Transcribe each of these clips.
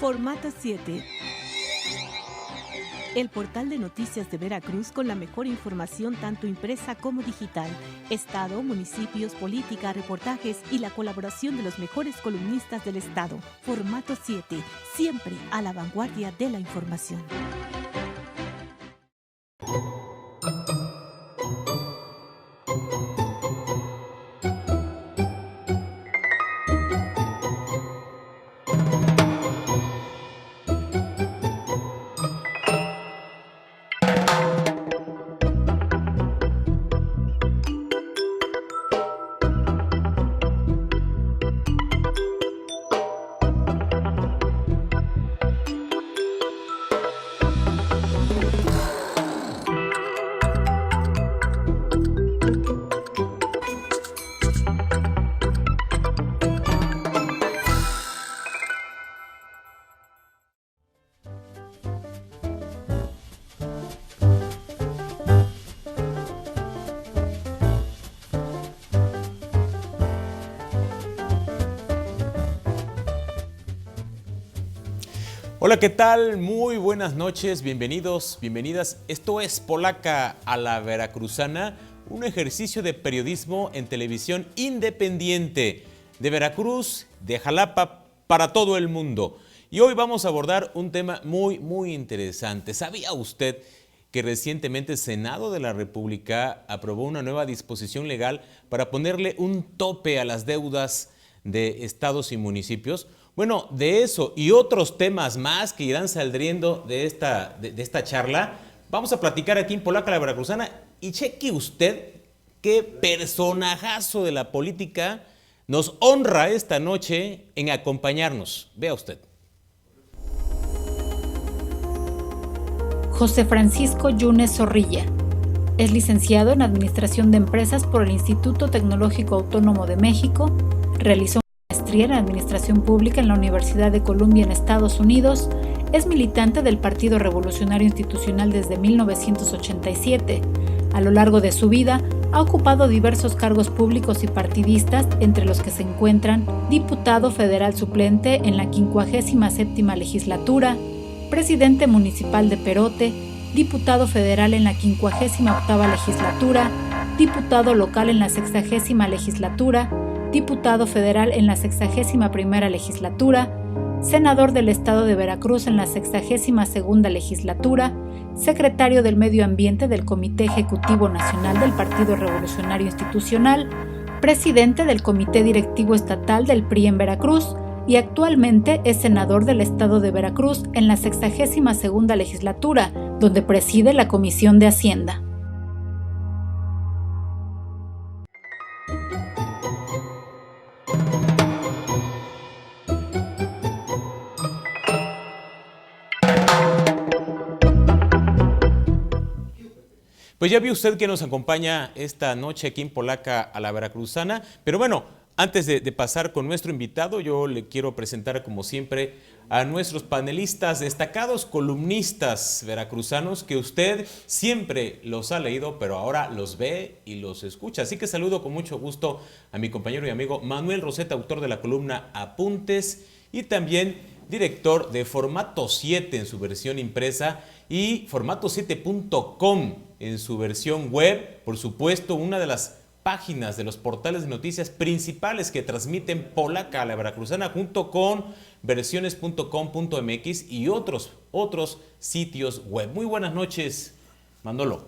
Formato 7. El portal de noticias de Veracruz con la mejor información tanto impresa como digital. Estado, municipios, política, reportajes y la colaboración de los mejores columnistas del estado. Formato 7. Siempre a la vanguardia de la información. Hola, ¿qué tal? Muy buenas noches, bienvenidos, bienvenidas. Esto es Polaca a la Veracruzana, un ejercicio de periodismo en televisión independiente de Veracruz, de Jalapa, para todo el mundo. Y hoy vamos a abordar un tema muy interesante. ¿Sabía usted que recientemente el Senado de la República aprobó una nueva disposición legal para ponerle un tope a las deudas de estados y municipios? Bueno, de eso y otros temas más que irán saliendo de esta charla, vamos a platicar aquí en Polaca la Veracruzana. Y cheque usted qué personajazo de la política nos honra esta noche en acompañarnos. Vea usted. José Francisco Yunes Zorrilla. Es licenciado en Administración de Empresas por el Instituto Tecnológico Autónomo de México. Realizó en Administración Pública en la Universidad de Columbia en Estados Unidos, es militante del Partido Revolucionario Institucional desde 1987. A lo largo de su vida, ha ocupado diversos cargos públicos y partidistas, entre los que se encuentran diputado federal suplente en la 57ª legislatura, presidente municipal de Perote, diputado federal en la 58ª legislatura, diputado local en la 60ª legislatura, diputado federal en la 61ª legislatura, senador del estado de Veracruz en la 62ª legislatura, secretario del Medio Ambiente del Comité Ejecutivo Nacional del Partido Revolucionario Institucional, presidente del Comité Directivo Estatal del PRI en Veracruz y actualmente es senador del estado de Veracruz en la 62ª legislatura, donde preside la Comisión de Hacienda. Pues ya vio usted que nos acompaña esta noche aquí en Polaca a la Veracruzana, pero bueno, antes de pasar con nuestro invitado, yo le quiero presentar como siempre a nuestros panelistas destacados, columnistas veracruzanos, que usted siempre los ha leído, pero ahora los ve y los escucha. Así que saludo con mucho gusto a mi compañero y amigo Manuel Roseta, autor de la columna Apuntes y también director de Formato 7 en su versión impresa y formato7.com en su versión web, por supuesto, una de las páginas de los portales de noticias principales que transmiten Polaca a la Veracruzana, junto con versiones.com.mx y otros sitios web. Muy buenas noches, Manolo.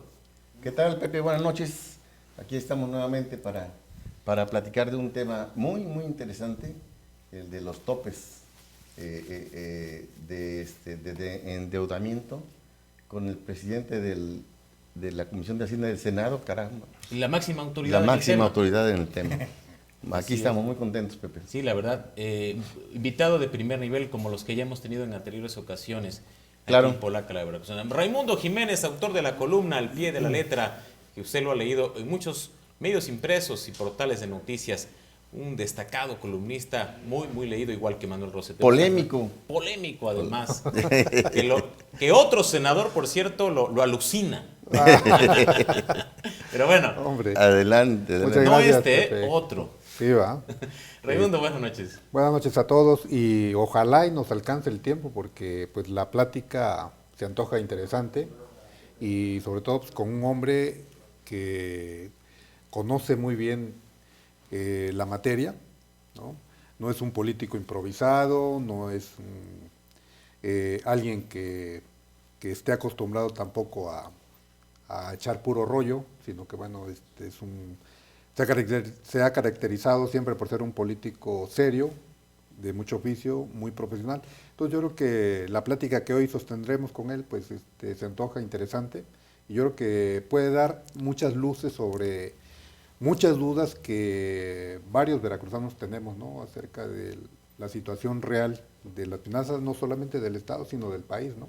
¿Qué tal, Pepe? Buenas noches. Aquí estamos nuevamente para platicar de un tema muy interesante, el de los topes de endeudamiento con el presidente de la Comisión de Hacienda del Senado, caramba. Y la máxima autoridad. La máxima autoridad en el tema. Aquí estamos muy contentos, Pepe. Sí, la verdad. Invitado de primer nivel, como los que ya hemos tenido en anteriores ocasiones. Claro. Aquí en Polaca, la Veracruzana. Raimundo Jiménez, autor de la columna Al Pie de la Letra, que usted lo ha leído en muchos medios impresos y portales de noticias. Un destacado columnista, muy leído, igual que Manuel Roseta. Polémico. Polémico, además. que otro senador, por cierto, lo alucina. Pero bueno. Hombre. Adelante. Muchas No gracias, Pepe. otro. Sí, va. Raimundo, buenas noches. Buenas noches a todos y ojalá y nos alcance el tiempo porque pues la plática se antoja interesante y sobre todo pues, con un hombre que conoce muy bien la materia, ¿no? No es un político improvisado, no es alguien que esté acostumbrado tampoco a echar puro rollo, sino que bueno, se ha caracterizado siempre por ser un político serio, de mucho oficio, muy profesional. Entonces yo creo que la plática que hoy sostendremos con él pues se antoja interesante y yo creo que puede dar muchas luces sobre muchas dudas que varios veracruzanos tenemos, ¿no? Acerca de la situación real de las finanzas, no solamente del Estado, sino del país, ¿no?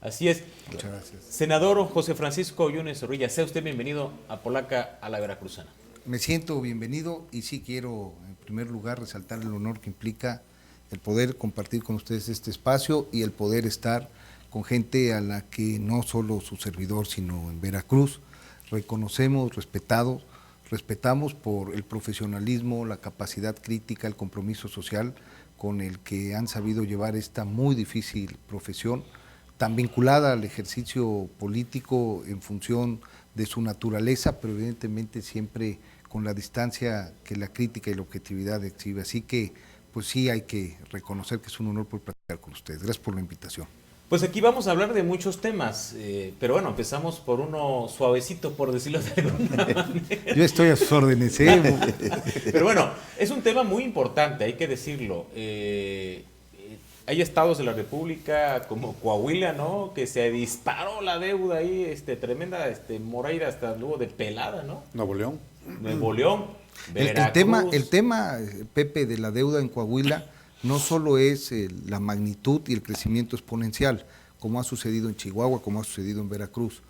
Así es. Muchas gracias. Senador José Francisco Yunes Zorrilla, sea usted bienvenido a Polaca, a la Veracruzana. Me siento bienvenido y sí quiero, en primer lugar, resaltar el honor que implica el poder compartir con ustedes este espacio y el poder estar con gente a la que no solo su servidor, sino en Veracruz, reconocemos, respetamos por el profesionalismo, la capacidad crítica, el compromiso social con el que han sabido llevar esta muy difícil profesión, tan vinculada al ejercicio político en función de su naturaleza, pero evidentemente siempre con la distancia que la crítica y la objetividad exhibe. Así que, pues sí, hay que reconocer que es un honor poder platicar con ustedes. Gracias por la invitación. Pues aquí vamos a hablar de muchos temas, pero bueno, empezamos por uno suavecito, por decirlo de alguna manera. Yo estoy a sus órdenes, Pero bueno, es un tema muy importante, hay que decirlo. Hay estados de la República como Coahuila, ¿no? Que se disparó la deuda ahí, tremenda, Moreira hasta luego de pelada, ¿no? Nuevo León. Nuevo León, El tema, Pepe, de la deuda en Coahuila no solo es la magnitud y el crecimiento exponencial, como ha sucedido en Chihuahua, como ha sucedido en Veracruz,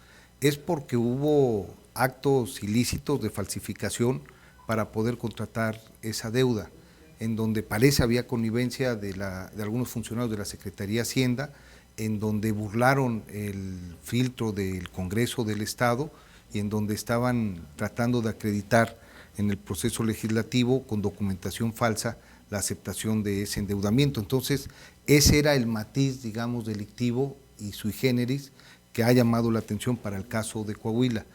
es porque hubo actos ilícitos de falsificación para poder contratar esa deuda, en donde parece había connivencia de algunos funcionarios de la Secretaría de Hacienda, en donde burlaron el filtro del Congreso del Estado y en donde estaban tratando de acreditar en el proceso legislativo con documentación falsa la aceptación de ese endeudamiento. Entonces, ese era el matiz, digamos, delictivo y sui generis que ha llamado la atención para el caso de Coahuila.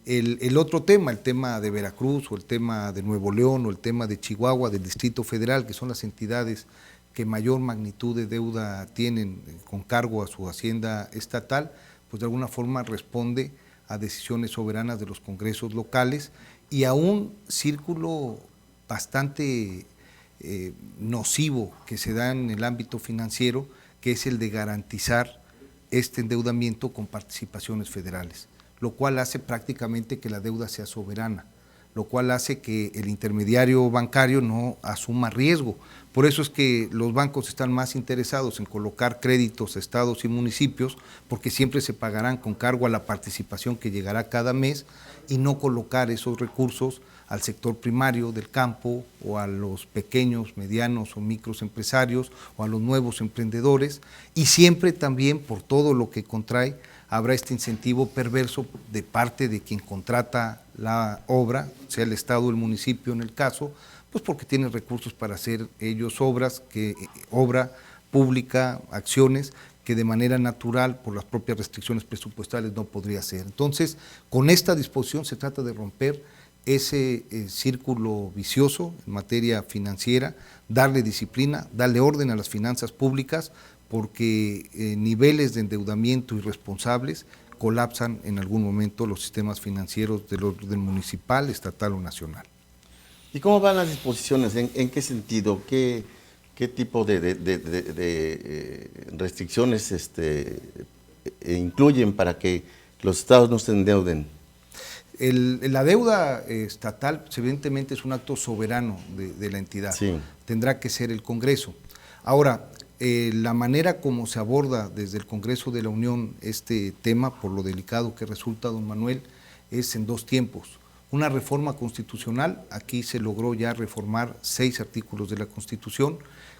El otro tema, el tema de Veracruz o el tema de Nuevo León o el tema de Chihuahua, del Distrito Federal, que son las entidades que mayor magnitud de deuda tienen con cargo a su hacienda estatal, pues de alguna forma responde a decisiones soberanas de los congresos locales y a un círculo bastante nocivo que se da en el ámbito financiero, que es el de garantizar este endeudamiento con participaciones federales, lo cual hace prácticamente que la deuda sea soberana, lo cual hace que el intermediario bancario no asuma riesgo. Por eso es que los bancos están más interesados en colocar créditos a estados y municipios, porque siempre se pagarán con cargo a la participación que llegará cada mes y no colocar esos recursos al sector primario del campo o a los pequeños, medianos o micros empresarios o a los nuevos emprendedores, y siempre también por todo lo que contrae habrá este incentivo perverso de parte de quien contrata la obra, sea el Estado o el municipio en el caso, pues porque tienen recursos para hacer ellos obra pública, acciones que de manera natural, por las propias restricciones presupuestales, no podría hacer. Entonces, con esta disposición se trata de romper ese círculo vicioso en materia financiera, darle disciplina, darle orden a las finanzas públicas, porque niveles de endeudamiento irresponsables colapsan en algún momento los sistemas financieros del municipal, estatal o nacional. ¿Y cómo van las disposiciones? ¿En qué sentido? ¿Qué tipo de restricciones incluyen para que los estados no se endeuden? La deuda estatal, pues, evidentemente es un acto soberano de la entidad. Sí. Tendrá que ser el Congreso. Ahora, la manera como se aborda desde el Congreso de la Unión este tema, por lo delicado que resulta, don Manuel, es en dos tiempos. Una reforma constitucional, aquí se logró ya reformar 6 artículos de la Constitución.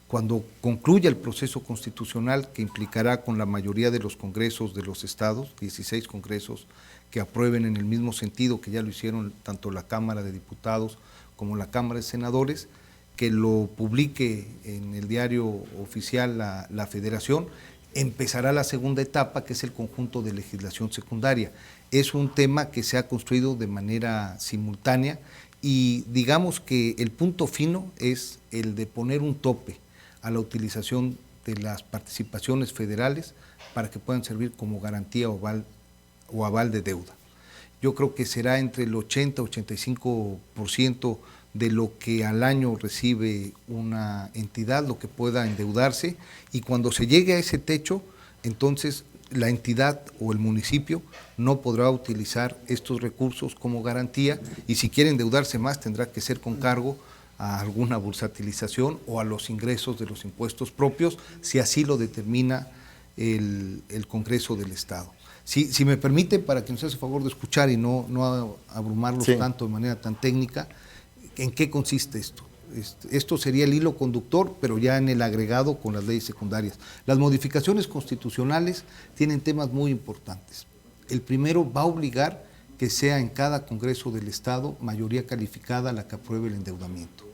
Cuando concluya el proceso constitucional, que implicará con la mayoría de los congresos de los estados, 16 congresos que aprueben en el mismo sentido que ya lo hicieron tanto la Cámara de Diputados como la Cámara de Senadores, que lo publique en el diario oficial la Federación. Empezará la segunda etapa, que es el conjunto de legislación secundaria. Es un tema que se ha construido de manera simultánea y digamos que el punto fino es el de poner un tope a la utilización de las participaciones federales para que puedan servir como garantía o aval de deuda. Yo creo que será entre el 80-85% de lo que al año recibe una entidad, lo que pueda endeudarse, y cuando se llegue a ese techo, entonces la entidad o el municipio no podrá utilizar estos recursos como garantía, y si quiere endeudarse más tendrá que ser con cargo a alguna bursatilización o a los ingresos de los impuestos propios, si así lo determina el Congreso del Estado. Si me permite, para que nos hace favor de escuchar y no abrumarlos tanto de manera tan técnica, ¿en qué consiste esto? Esto sería el hilo conductor, pero ya en el agregado con las leyes secundarias. Las modificaciones constitucionales tienen temas muy importantes. El primero va a obligar que sea en cada Congreso del Estado mayoría calificada la que apruebe el endeudamiento.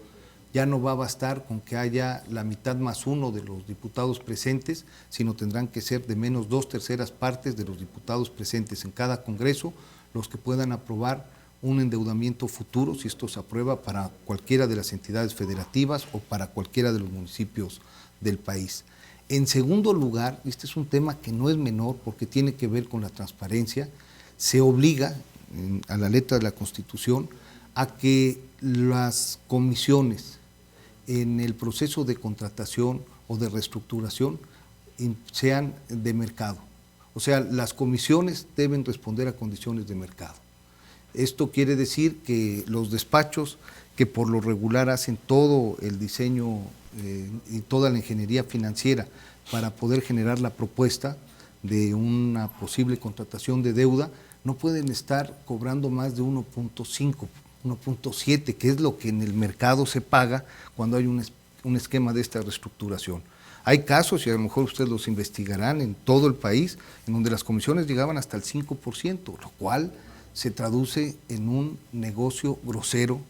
Ya no va a bastar con que haya la mitad más uno de los diputados presentes, sino tendrán que ser de menos 2/3 partes de los diputados presentes en cada Congreso los que puedan aprobar un endeudamiento futuro, si esto se aprueba para cualquiera de las entidades federativas o para cualquiera de los municipios del país. En segundo lugar, este es un tema que no es menor porque tiene que ver con la transparencia, se obliga a la letra de la Constitución a que las comisiones en el proceso de contratación o de reestructuración sean de mercado. O sea, las comisiones deben responder a condiciones de mercado. Esto quiere decir que los despachos que por lo regular hacen todo el diseño y toda la ingeniería financiera para poder generar la propuesta de una posible contratación de deuda, no pueden estar cobrando más de 1.5, 1.7, que es lo que en el mercado se paga cuando hay un esquema de esta reestructuración. Hay casos, y a lo mejor ustedes los investigarán en todo el país, en donde las comisiones llegaban hasta el 5%, lo cual se traduce en un negocio grosero,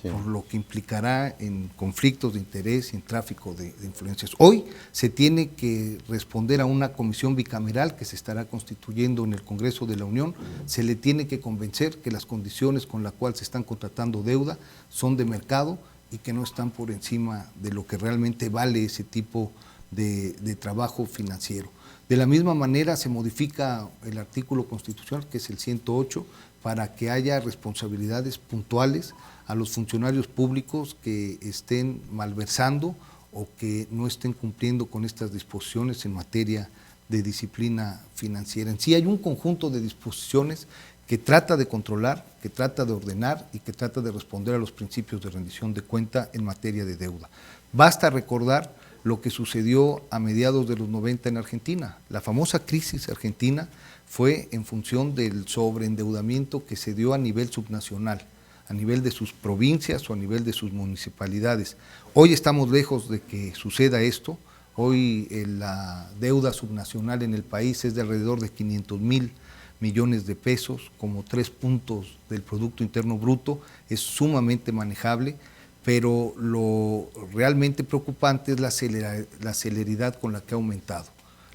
por lo que implicará en conflictos de interés y en tráfico de influencias. Hoy se tiene que responder a una comisión bicameral que se estará constituyendo en el Congreso de la Unión, se le tiene que convencer que las condiciones con las cuales se están contratando deuda son de mercado y que no están por encima de lo que realmente vale ese tipo de trabajo financiero. De la misma manera se modifica el artículo constitucional, que es el 108, para que haya responsabilidades puntuales a los funcionarios públicos que estén malversando o que no estén cumpliendo con estas disposiciones en materia de disciplina financiera. En sí hay un conjunto de disposiciones que trata de controlar, que trata de ordenar y que trata de responder a los principios de rendición de cuenta en materia de deuda. Basta recordar lo que sucedió a mediados de los 90 en Argentina. La famosa crisis argentina fue en función del sobreendeudamiento que se dio a nivel subnacional, a nivel de sus provincias o a nivel de sus municipalidades. Hoy estamos lejos de que suceda esto. Hoy la deuda subnacional en el país es de alrededor de 500,000 millones de pesos, como 3 puntos del Producto Interno Bruto, es sumamente manejable, pero lo realmente preocupante es la celeridad con la que ha aumentado.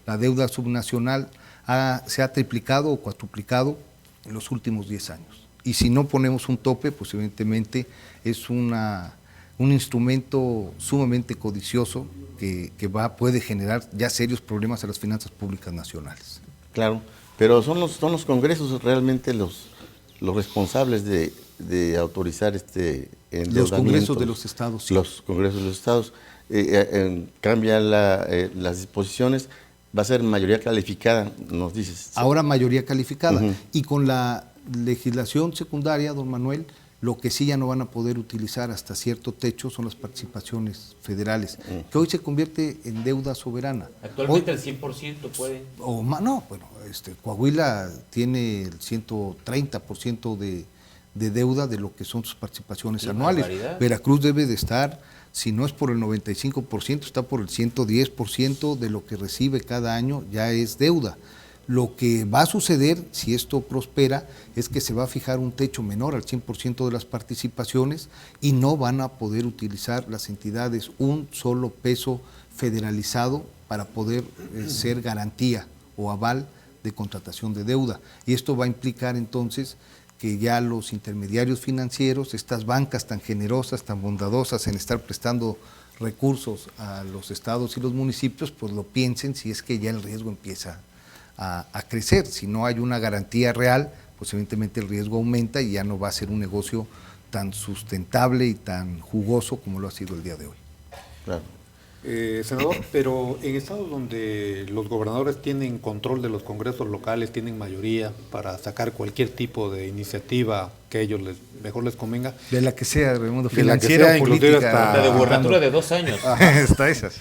La deuda subnacional se ha triplicado o cuatruplicado en los últimos 10 años. Y si no ponemos un tope, pues evidentemente es un instrumento sumamente codicioso que puede generar ya serios problemas a las finanzas públicas nacionales. Claro, pero son los congresos realmente los responsables de autorizar este endeudamiento. Los congresos de los estados. Sí. Los congresos de los estados. Cambian las disposiciones, va a ser mayoría calificada, nos dices. Ahora mayoría calificada. Y con la legislación secundaria, don Manuel, lo que sí ya no van a poder utilizar hasta cierto techo son las participaciones federales, que hoy se convierte en deuda soberana. Actualmente el 100% puede. No, bueno, Coahuila tiene el 130% de deuda de lo que son sus participaciones anuales. Veracruz debe de estar, si no es por el 95%, está por el 110% de lo que recibe cada año, ya es deuda. Lo que va a suceder, si esto prospera, es que se va a fijar un techo menor al 100% de las participaciones y no van a poder utilizar las entidades un solo peso federalizado para poder ser garantía o aval de contratación de deuda. Y esto va a implicar entonces que ya los intermediarios financieros, estas bancas tan generosas, tan bondadosas en estar prestando recursos a los estados y los municipios, pues lo piensen si es que ya el riesgo empieza a crecer. Si no hay una garantía real, pues evidentemente el riesgo aumenta y ya no va a ser un negocio tan sustentable y tan jugoso como lo ha sido el día de hoy. Claro. Senador, pero en estados donde los gobernadores tienen control de los congresos locales, tienen mayoría para sacar cualquier tipo de iniciativa que a ellos mejor les convenga. De la que sea, Raimundo, de la que financiera, sea, política. La de gubernatura de 2 años. Está esas.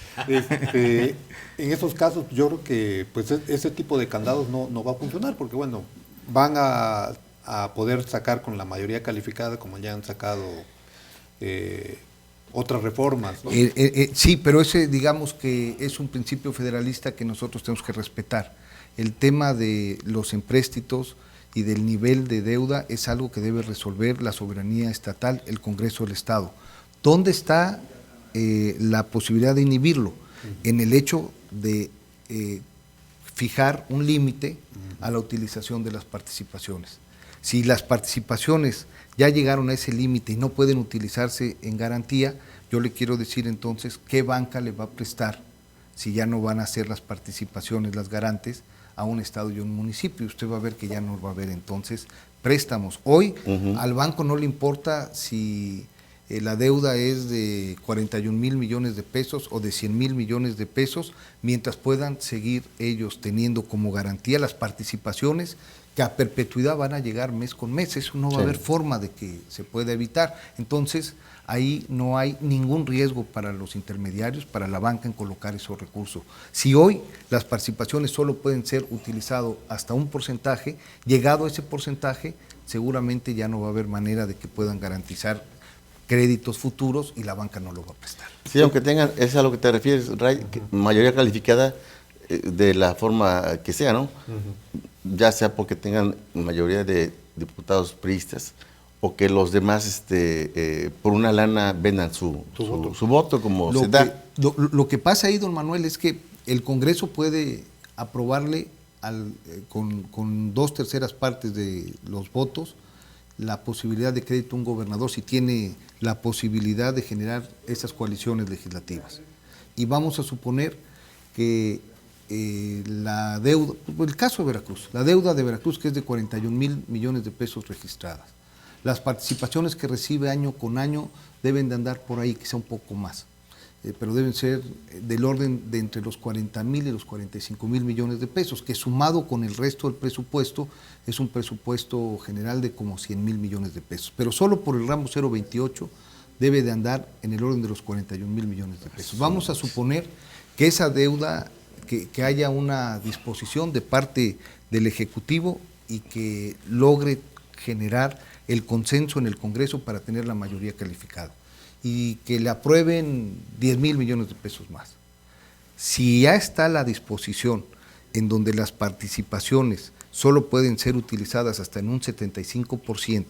En esos casos yo creo que pues ese tipo de candados no va a funcionar, porque bueno, van a poder sacar con la mayoría calificada, como ya han sacado otras reformas, ¿no? Sí, pero ese digamos que es un principio federalista que nosotros tenemos que respetar. El tema de los empréstitos y del nivel de deuda es algo que debe resolver la soberanía estatal, el Congreso del Estado. ¿Dónde está la posibilidad de inhibirlo? En el hecho de fijar un límite a la utilización de las participaciones. Si las participaciones ya llegaron a ese límite y no pueden utilizarse en garantía, yo le quiero decir entonces qué banca le va a prestar si ya no van a ser las participaciones las garantes a un estado y un municipio. Usted va a ver que ya no va a haber entonces préstamos. Hoy al banco no le importa si la deuda es de 41 mil millones de pesos o de 100 mil millones de pesos, mientras puedan seguir ellos teniendo como garantía las participaciones que a perpetuidad van a llegar mes con mes. Eso no va a haber forma de que se pueda evitar. Entonces, ahí no hay ningún riesgo para los intermediarios, para la banca en colocar esos recursos. Si hoy las participaciones solo pueden ser utilizadas hasta un porcentaje, llegado a ese porcentaje, seguramente ya no va a haber manera de que puedan garantizar créditos futuros y la banca no lo va a prestar. Sí, aunque tengan, es a lo que te refieres, Ray, mayoría calificada de la forma que sea, ¿no? Ya sea porque tengan mayoría de diputados priistas o que los demás por una lana vendan su voto como se da. Lo que pasa ahí, don Manuel, es que el Congreso puede aprobarle con 2/3 partes de los votos la posibilidad de crédito a un gobernador si tiene la posibilidad de generar esas coaliciones legislativas. Y vamos a suponer que la deuda, el caso de Veracruz, la deuda de Veracruz, que es de 41 mil millones de pesos registradas, las participaciones que recibe año con año deben de andar por ahí, quizá un poco más, pero deben ser del orden de entre los 40 mil y los 45 mil millones de pesos, que sumado con el resto del presupuesto es un presupuesto general de como 100 mil millones de pesos, pero solo por el ramo 028 debe de andar en el orden de los 41 mil millones de pesos. Vamos a suponer que esa deuda, que haya una disposición de parte del Ejecutivo y que logre generar el consenso en el Congreso para tener la mayoría calificada y que le aprueben 10 mil millones de pesos más. Si ya está la disposición en donde las participaciones solo pueden ser utilizadas hasta en un 75%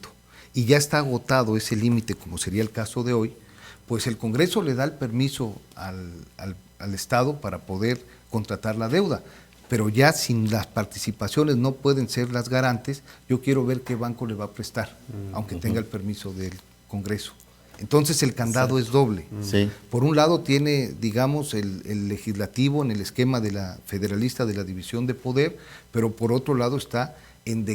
y ya está agotado ese límite, como sería el caso de hoy, pues el Congreso le da el permiso al Estado para poder contratar la deuda, pero ya sin las participaciones no pueden ser las garantes. Yo quiero ver qué banco le va a prestar, aunque tenga el permiso del Congreso. Entonces el candado es doble. Sí. Por un lado tiene, digamos, el legislativo en el esquema de la federalista de la división de poder, pero por otro lado está en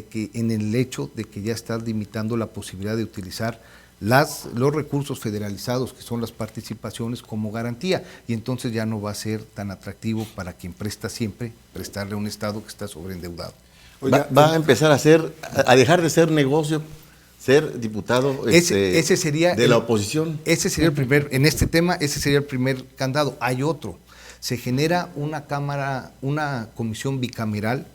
el hecho de que ya está limitando la posibilidad de utilizar los recursos federalizados, que son las participaciones, como garantía, y entonces ya no va a ser tan atractivo para quien presta siempre prestarle a un Estado que está sobreendeudado. Va a empezar a dejar de ser negocio, ser diputado ese sería de la oposición. Ese sería el primer, en este tema, ese sería el primer candado. Hay otro. Se genera una comisión bicameral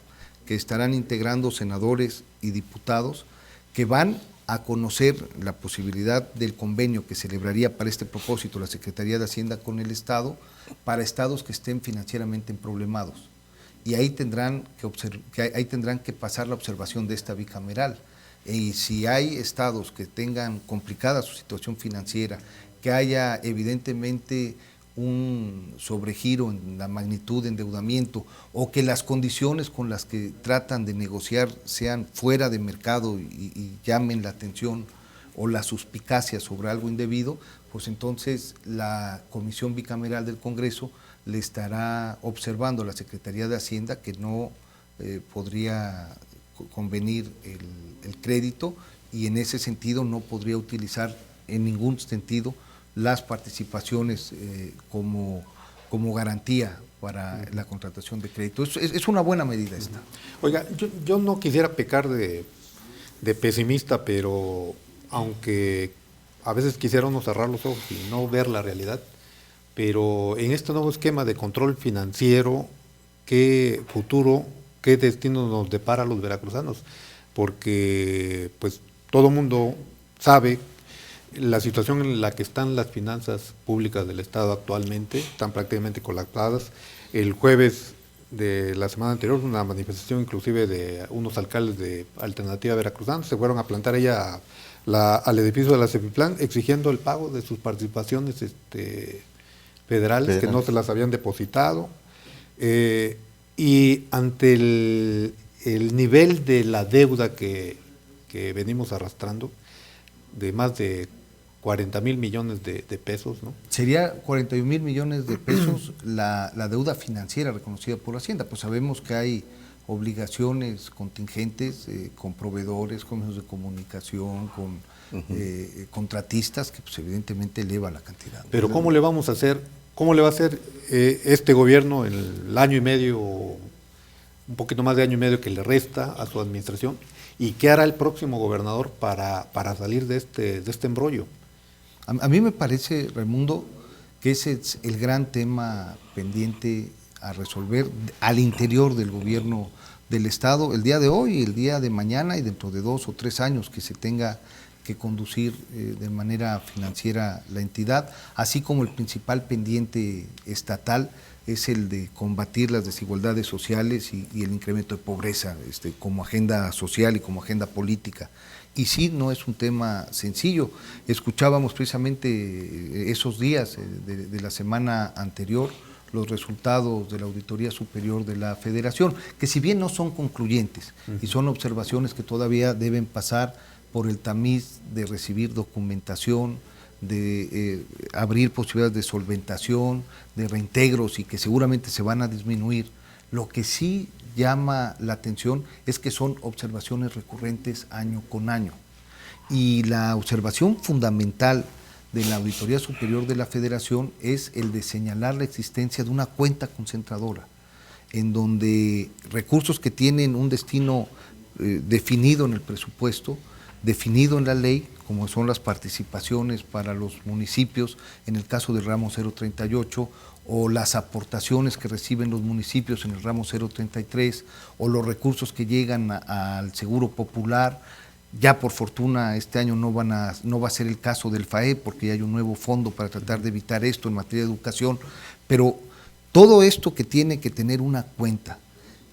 que estarán integrando senadores y diputados que van a conocer la posibilidad del convenio que celebraría para este propósito la Secretaría de Hacienda con el Estado para estados que estén financieramente emproblemados y ahí tendrán que pasar la observación de esta bicameral. Y si hay estados que tengan complicada su situación financiera, que haya evidentemente un sobregiro en la magnitud de endeudamiento, o que las condiciones con las que tratan de negociar sean fuera de mercado y llamen la atención o la suspicacia sobre algo indebido, pues entonces la Comisión Bicameral del Congreso le estará observando a la Secretaría de Hacienda que no podría convenir el crédito, y en ese sentido no podría utilizar en ningún sentido las participaciones como garantía para la contratación de crédito. Es una buena medida esta. Oiga, yo no quisiera pecar de pesimista, pero aunque a veces quisiera uno cerrar los ojos y no ver la realidad, pero en este nuevo esquema de control financiero, ¿qué futuro, qué destino nos depara a los veracruzanos? Porque pues todo mundo sabe la situación en la que están las finanzas públicas del Estado actualmente, están prácticamente colapsadas. El jueves de la semana anterior, una manifestación inclusive de unos alcaldes de Alternativa Veracruzana, se fueron a plantar allá al edificio de la Cepiplan exigiendo el pago de sus participaciones federales que no se las habían depositado. Y ante el nivel de la deuda que venimos arrastrando, de más de 40,000 millones de pesos, ¿no? Sería 41,000 millones de pesos la deuda financiera reconocida por Hacienda. Pues sabemos que hay obligaciones contingentes con proveedores, con medios de comunicación, con contratistas, que pues evidentemente eleva la cantidad. Pero ¿cómo le vamos a hacer? ¿Cómo le va a hacer este gobierno en el año y medio, un poquito más de año y medio que le resta a su administración? ¿Y qué hará el próximo gobernador para salir de este embrollo? A mí me parece, Raimundo, que ese es el gran tema pendiente a resolver al interior del gobierno del Estado el día de hoy, el día de mañana y dentro de 2 o 3 años que se tenga que conducir de manera financiera la entidad, así como el principal pendiente estatal es el de combatir las desigualdades sociales y el incremento de pobreza como agenda social y como agenda política. Y sí, no es un tema sencillo. Escuchábamos precisamente esos días de la semana anterior los resultados de la Auditoría Superior de la Federación, que si bien no son concluyentes y son observaciones que todavía deben pasar por el tamiz de recibir documentación, de abrir posibilidades de solventación, de reintegros y que seguramente se van a disminuir, lo que sí llama la atención es que son observaciones recurrentes año con año. Y la observación fundamental de la Auditoría Superior de la Federación es el de señalar la existencia de una cuenta concentradora, en donde recursos que tienen un destino definido en el presupuesto, definido en la ley, como son las participaciones para los municipios, en el caso del ramo 038, o las aportaciones que reciben los municipios en el ramo 033, o los recursos que llegan al Seguro Popular. Ya por fortuna este año no va a ser el caso del FAE, porque ya hay un nuevo fondo para tratar de evitar esto en materia de educación, pero todo esto que tiene que tener una cuenta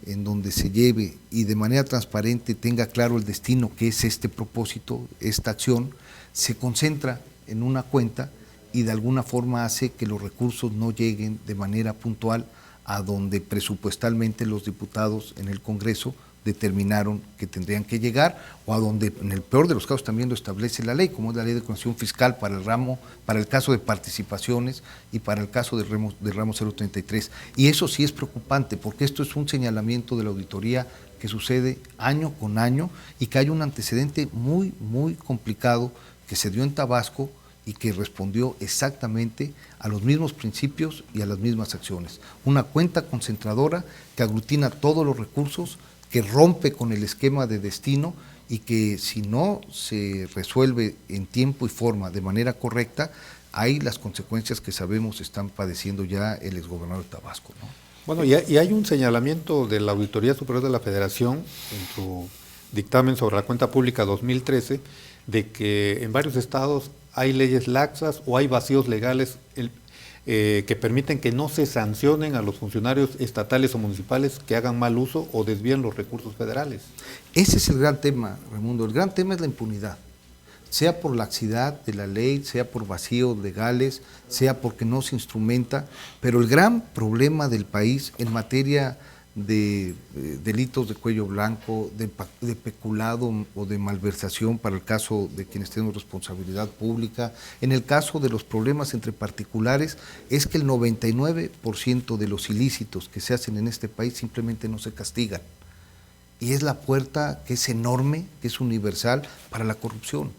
en donde se lleve y de manera transparente tenga claro el destino que es este propósito, esta acción, se concentra en una cuenta y de alguna forma hace que los recursos no lleguen de manera puntual a donde presupuestalmente los diputados en el Congreso determinaron que tendrían que llegar, o a donde en el peor de los casos también lo establece la ley, como es la ley de concesión fiscal para el caso de participaciones y para el caso del ramo 033. Y eso sí es preocupante, porque esto es un señalamiento de la auditoría que sucede año con año y que hay un antecedente muy, muy complicado que se dio en Tabasco y que respondió exactamente a los mismos principios y a las mismas acciones. Una cuenta concentradora que aglutina todos los recursos, que rompe con el esquema de destino y que si no se resuelve en tiempo y forma de manera correcta, hay las consecuencias que sabemos están padeciendo ya el exgobernador de Tabasco, ¿no? Bueno, y hay un señalamiento de la Auditoría Superior de la Federación en su dictamen sobre la cuenta pública 2013 de que en varios estados hay leyes laxas o hay vacíos legales. que permiten que no se sancionen a los funcionarios estatales o municipales que hagan mal uso o desvíen los recursos federales. Ese es el gran tema, Raimundo. El gran tema es la impunidad, sea por laxidad de la ley, sea por vacíos legales, sea porque no se instrumenta, pero el gran problema del país en materia de delitos de cuello blanco, de peculado o de malversación para el caso de quienes tenemos responsabilidad pública, en el caso de los problemas entre particulares, es que el 99% de los ilícitos que se hacen en este país simplemente no se castigan. Y es la puerta que es enorme, que es universal para la corrupción.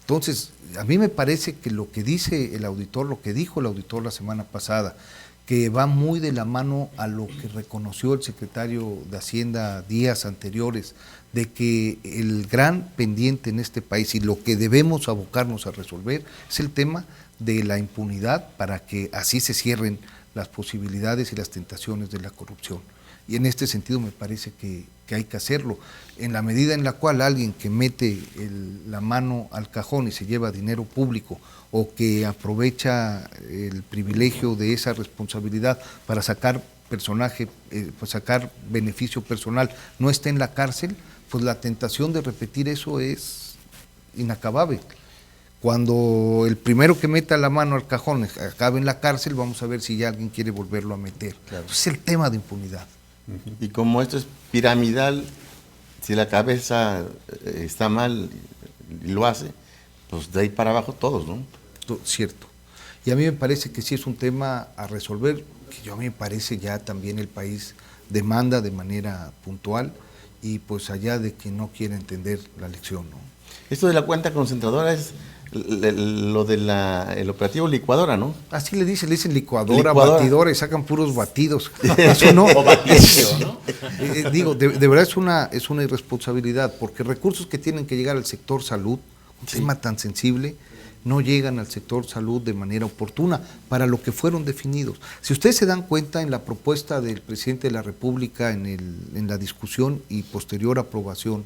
Entonces, a mí me parece que lo que dice el auditor, lo que dijo el auditor la semana pasada, que va muy de la mano a lo que reconoció el secretario de Hacienda días anteriores, de que el gran pendiente en este país y lo que debemos abocarnos a resolver es el tema de la impunidad para que así se cierren las posibilidades y las tentaciones de la corrupción. Y en este sentido me parece que hay que hacerlo. En la medida en la cual alguien que mete la mano al cajón y se lleva dinero público o que aprovecha el privilegio de esa responsabilidad para sacar sacar beneficio personal, no está en la cárcel, pues la tentación de repetir eso es inacabable. Cuando el primero que meta la mano al cajón acabe en la cárcel, vamos a ver si ya alguien quiere volverlo a meter. Claro. Entonces, es el tema de impunidad. Y como esto es piramidal, si la cabeza está mal y lo hace, pues de ahí para abajo todos, ¿no? Cierto. Y a mí me parece que sí es un tema a resolver, que a mí me parece ya también el país demanda de manera puntual y pues allá de que no quiere entender la lección, ¿no? Esto de la cuenta concentradora es lo del operativo licuadora, ¿no? Así le dicen licuadora, batidora, y sacan puros batidos. Eso no. O baticio, ¿no? Digo, de verdad es una irresponsabilidad, porque recursos que tienen que llegar al sector salud, un tema tan sensible, no llegan al sector salud de manera oportuna para lo que fueron definidos. Si ustedes se dan cuenta en la propuesta del presidente de la República, en la discusión y posterior aprobación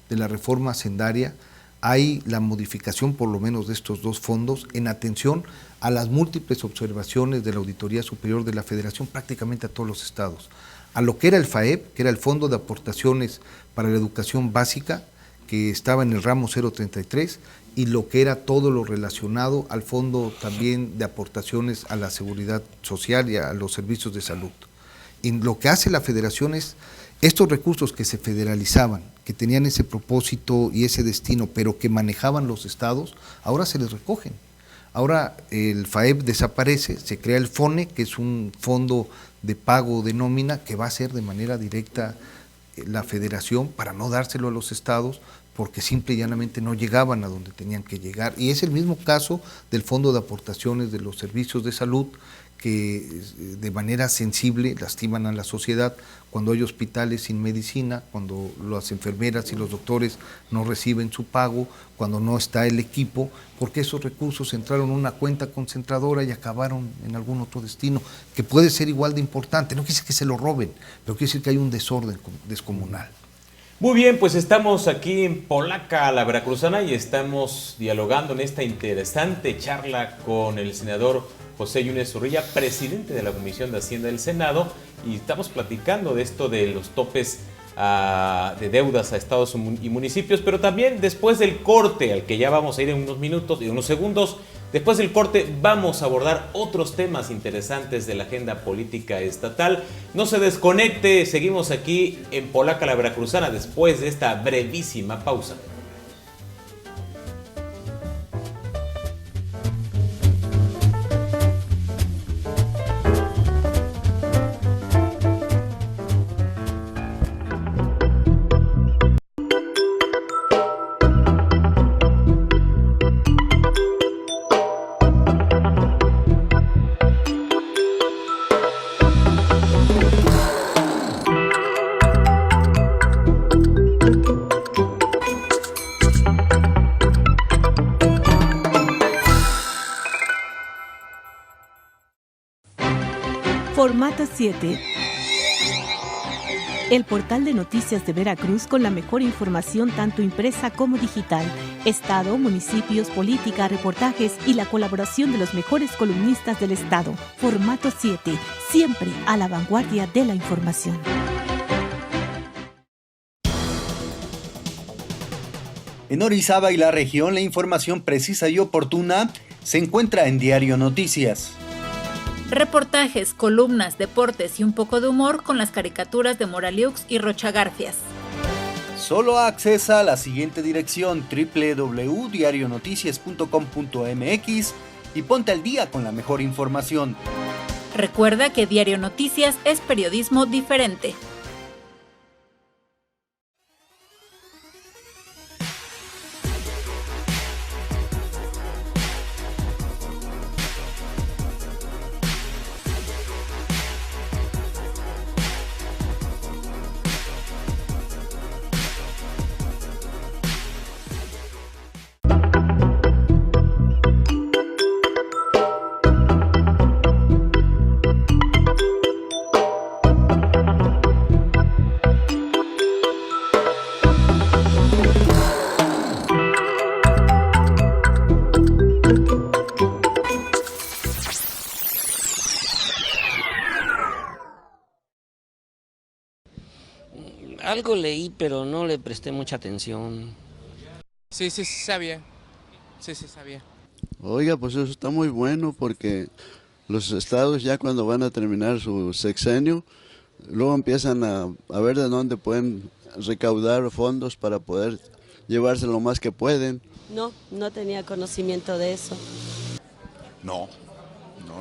de la reforma hacendaria, hay la modificación por lo menos de estos dos fondos en atención a las múltiples observaciones de la Auditoría Superior de la Federación, prácticamente a todos los estados, a lo que era el FAEP, que era el Fondo de Aportaciones para la Educación Básica, que estaba en el ramo 033, y lo que era todo lo relacionado al Fondo también de Aportaciones a la Seguridad Social y a los servicios de salud. Y lo que hace la Federación es estos recursos que se federalizaban, que tenían ese propósito y ese destino, pero que manejaban los estados, ahora se les recogen. Ahora el FAEP desaparece, se crea el FONE, que es un fondo de pago de nómina que va a ser de manera directa la federación para no dárselo a los estados, porque simple y llanamente no llegaban a donde tenían que llegar. Y es el mismo caso del Fondo de Aportaciones de los Servicios de Salud, que de manera sensible lastiman a la sociedad cuando hay hospitales sin medicina, cuando las enfermeras y los doctores no reciben su pago, cuando no está el equipo, porque esos recursos entraron en una cuenta concentradora y acabaron en algún otro destino, que puede ser igual de importante. No quiere decir que se lo roben, pero quiere decir que hay un desorden descomunal. Muy bien, pues estamos aquí en Polaca, la Veracruzana, y estamos dialogando en esta interesante charla con el senador José Yunes Zorrilla, presidente de la Comisión de Hacienda del Senado, y estamos platicando de esto de los topes de deudas a estados y municipios, pero también después del corte, al que ya vamos a ir en unos minutos y unos segundos, después del corte vamos a abordar otros temas interesantes de la agenda política estatal. No se desconecte, seguimos aquí en Polaca, la Veracruzana, después de esta brevísima pausa. Formato 7. El portal de noticias de Veracruz con la mejor información tanto impresa como digital. Estado, municipios, política, reportajes y la colaboración de los mejores columnistas del Estado. Formato 7, siempre a la vanguardia de la información. En Orizaba y la región, la información precisa y oportuna se encuentra en Diario Noticias. Reportajes, columnas, deportes y un poco de humor con las caricaturas de Moraliux y Rocha Garfias. Solo accesa a la siguiente dirección: www.diarionoticias.com.mx y ponte al día con la mejor información. Recuerda que Diario Noticias es periodismo diferente. Algo leí, pero no le presté mucha atención. Sí sabía. Sí sabía. Oiga, pues eso está muy bueno porque los estados ya cuando van a terminar su sexenio, luego empiezan a ver de dónde pueden recaudar fondos para poder llevarse lo más que pueden. No tenía conocimiento de eso. No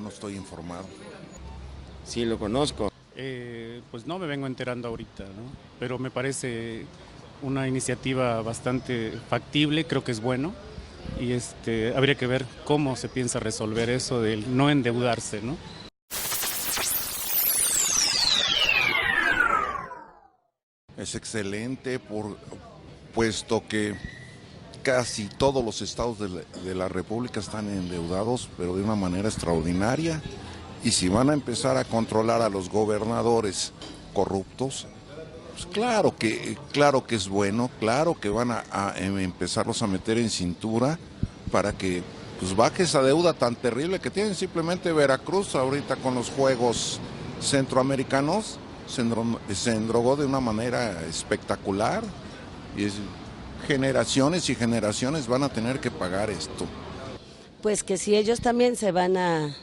estoy informado. Sí, lo conozco. Pues no me vengo enterando ahorita, ¿no? Pero me parece una iniciativa bastante factible, creo que es bueno, y habría que ver cómo se piensa resolver eso del no endeudarse, ¿no? Es excelente puesto que casi todos los estados de la República están endeudados, pero de una manera extraordinaria. Y si van a empezar a controlar a los gobernadores corruptos, pues claro que es bueno, claro que van a empezarlos a meter en cintura para que pues baje esa deuda tan terrible que tienen. Simplemente Veracruz ahorita con los Juegos Centroamericanos se endrogó de una manera espectacular y generaciones y generaciones van a tener que pagar esto. Pues que si ellos también se van a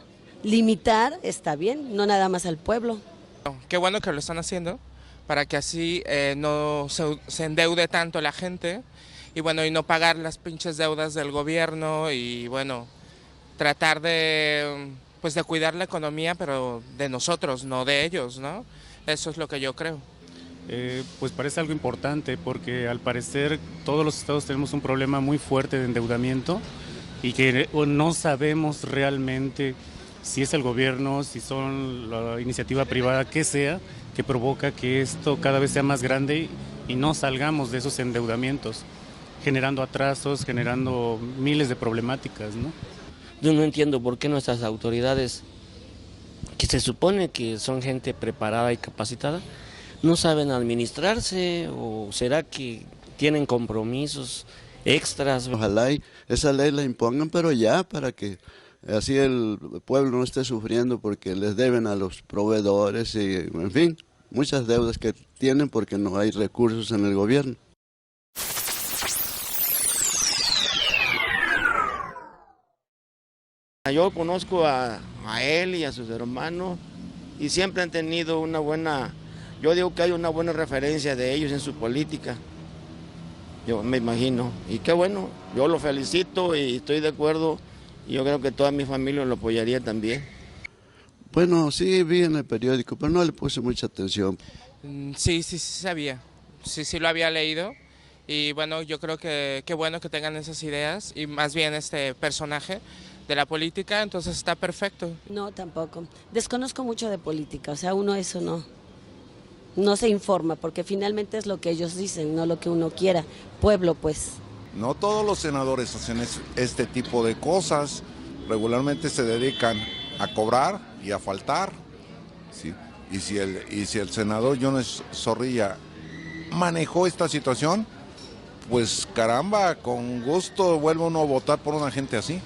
limitar, está bien, no nada más al pueblo. Qué bueno que lo están haciendo para que así no se endeude tanto la gente y no pagar las pinches deudas del gobierno y tratar de cuidar la economía, pero de nosotros, no de ellos, ¿no? Eso es lo que yo creo. Pues parece algo importante porque al parecer todos los estados tenemos un problema muy fuerte de endeudamiento y que no sabemos realmente si es el gobierno, si son la iniciativa privada, que sea, que provoca que esto cada vez sea más grande y no salgamos de esos endeudamientos, generando atrasos, generando miles de problemáticas, ¿no? Yo no entiendo por qué nuestras autoridades, que se supone que son gente preparada y capacitada, no saben administrarse, o será que tienen compromisos extras. Ojalá y esa ley la impongan, pero ya para que así el pueblo no esté sufriendo porque les deben a los proveedores y, en fin, muchas deudas que tienen porque no hay recursos en el gobierno. Yo conozco a él y a sus hermanos y siempre han tenido una buena, yo digo que hay una buena referencia de ellos en su política. Yo me imagino, y qué bueno, yo lo felicito y estoy de acuerdo. Yo creo que toda mi familia lo apoyaría también. Bueno, sí vi en el periódico, pero no le puse mucha atención. Sí sabía, sí lo había leído y yo creo que qué bueno que tengan esas ideas y más bien este personaje de la política, entonces está perfecto. No, tampoco. Desconozco mucho de política, o sea, uno eso no se informa porque finalmente es lo que ellos dicen, no lo que uno quiera. Pueblo, pues. No todos los senadores hacen este tipo de cosas, regularmente se dedican a cobrar y a faltar, ¿sí? Y si el senador Yunes Zorrilla manejó esta situación, pues caramba, con gusto vuelve uno a votar por una gente así.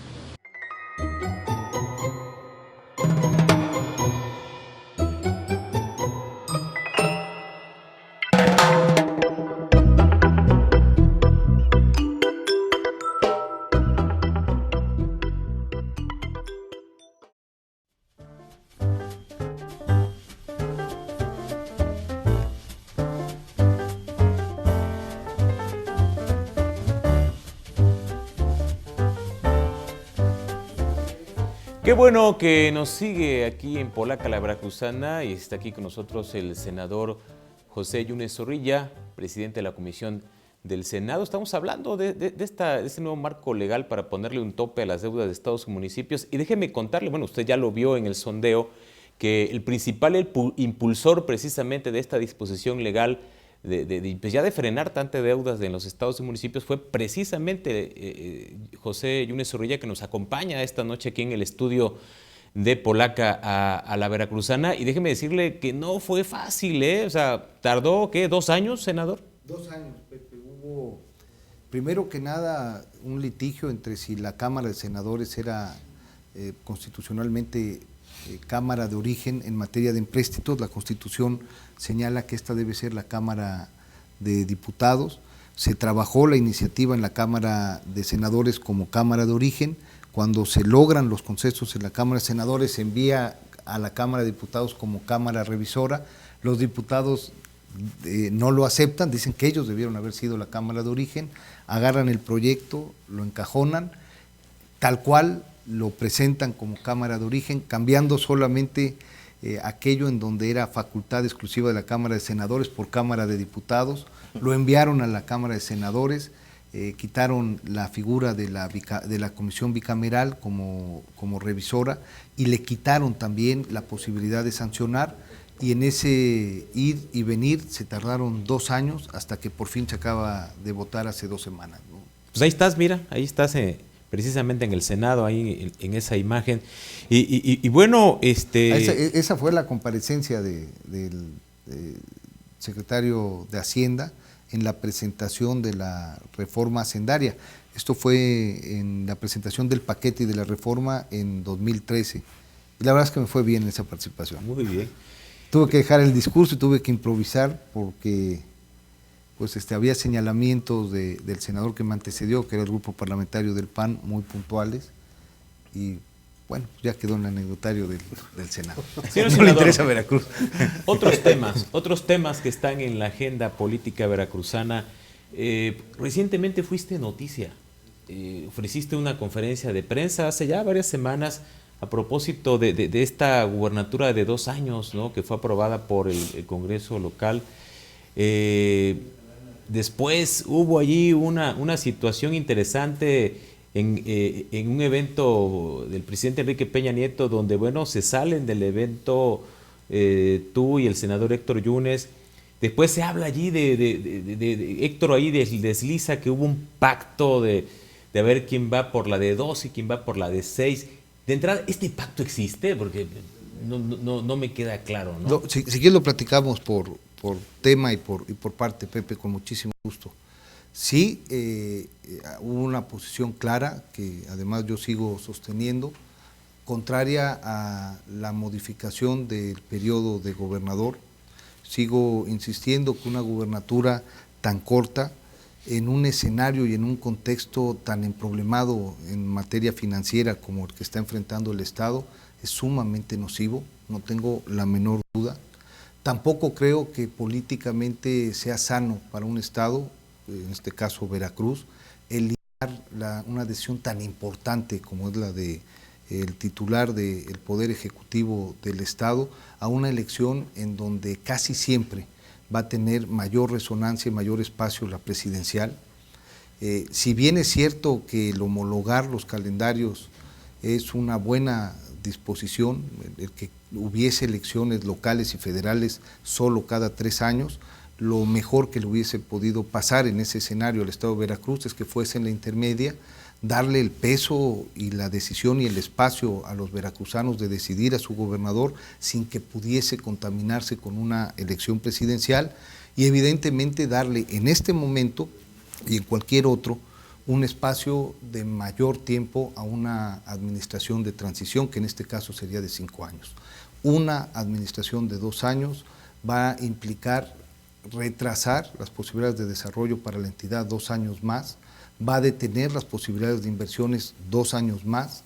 Qué bueno que nos sigue aquí en Polaca, la Veracruzana, y está aquí con nosotros el senador José Yunes Zorrilla, presidente de la Comisión del Senado. Estamos hablando de este nuevo marco legal para ponerle un tope a las deudas de estados y municipios. Y déjeme contarle, bueno, usted ya lo vio en el sondeo, que el principal impulsor precisamente de esta disposición legal pues ya de frenar tantas deudas en los estados y municipios fue precisamente José Yunes Zorrilla, que nos acompaña esta noche aquí en el estudio de Polaca a la Veracruzana. Y déjeme decirle que no fue fácil, ¿eh? O sea, tardó, ¿qué? ¿2 años, senador? 2 años, Pepe. Hubo, primero que nada, un litigio entre si la Cámara de Senadores era constitucionalmente Cámara de origen en materia de empréstitos. La Constitución señala que esta debe ser la Cámara de Diputados. Se trabajó la iniciativa en la Cámara de Senadores como Cámara de origen. Cuando se logran los consensos en la Cámara de Senadores, se envía a la Cámara de Diputados como Cámara revisora. Los diputados no lo aceptan, dicen que ellos debieron haber sido la Cámara de origen, agarran el proyecto, lo encajonan, tal cual lo presentan como Cámara de origen, cambiando solamente aquello en donde era facultad exclusiva de la Cámara de Senadores por Cámara de Diputados, lo enviaron a la Cámara de Senadores, quitaron la figura de la Comisión Bicameral como revisora y le quitaron también la posibilidad de sancionar, y en ese ir y venir se tardaron 2 años hasta que por fin se acaba de votar hace 2 semanas, ¿no? Pues ahí estás, mira, ahí estás precisamente en el Senado, ahí en esa imagen. Y bueno, Esa fue la comparecencia del secretario de Hacienda en la presentación de la reforma hacendaria. Esto fue en la presentación del paquete y de la reforma en 2013. Y la verdad es que me fue bien esa participación. Muy bien. Tuve que dejar el discurso y tuve que improvisar porque pues había señalamientos del senador que me antecedió, que era el grupo parlamentario del PAN, muy puntuales, y bueno, ya quedó en el anecdotario del Senado. Señor senador, le interesa Veracruz. Otros temas que están en la agenda política veracruzana. Recientemente fuiste noticia, ofreciste una conferencia de prensa hace ya varias semanas a propósito de esta gubernatura de 2 años, ¿no?, que fue aprobada por el Congreso local. Después hubo allí una situación interesante en un evento del presidente Enrique Peña Nieto, donde, bueno, se salen del evento tú y el senador Héctor Yunes. Después se habla allí de Héctor ahí desliza que hubo un pacto de ver quién va por la de 2 y quién va por la de 6. De entrada, ¿este pacto existe? Porque no me queda claro, ¿no? No, si quieres lo platicamos por tema y por parte, Pepe, con muchísimo gusto. Sí, hubo una posición clara, que además yo sigo sosteniendo, contraria a la modificación del periodo de gobernador. Sigo insistiendo que una gubernatura tan corta, en un escenario y en un contexto tan emproblemado en materia financiera como el que está enfrentando el Estado, es sumamente nocivo, no tengo la menor duda. Tampoco creo que políticamente sea sano para un Estado, en este caso Veracruz, el liderar una decisión tan importante como es la de el titular del Poder Ejecutivo del Estado a una elección en donde casi siempre va a tener mayor resonancia y mayor espacio la presidencial. Si bien es cierto que el homologar los calendarios es una buena disposición, el que hubiese elecciones locales y federales solo cada 3 años, lo mejor que le hubiese podido pasar en ese escenario al Estado de Veracruz es que fuese en la intermedia, darle el peso y la decisión y el espacio a los veracruzanos de decidir a su gobernador sin que pudiese contaminarse con una elección presidencial, y evidentemente darle en este momento y en cualquier otro un espacio de mayor tiempo a una administración de transición, que en este caso sería de 5 años. Una administración de 2 años va a implicar retrasar las posibilidades de desarrollo para la entidad 2 años más, va a detener las posibilidades de inversiones 2 años más,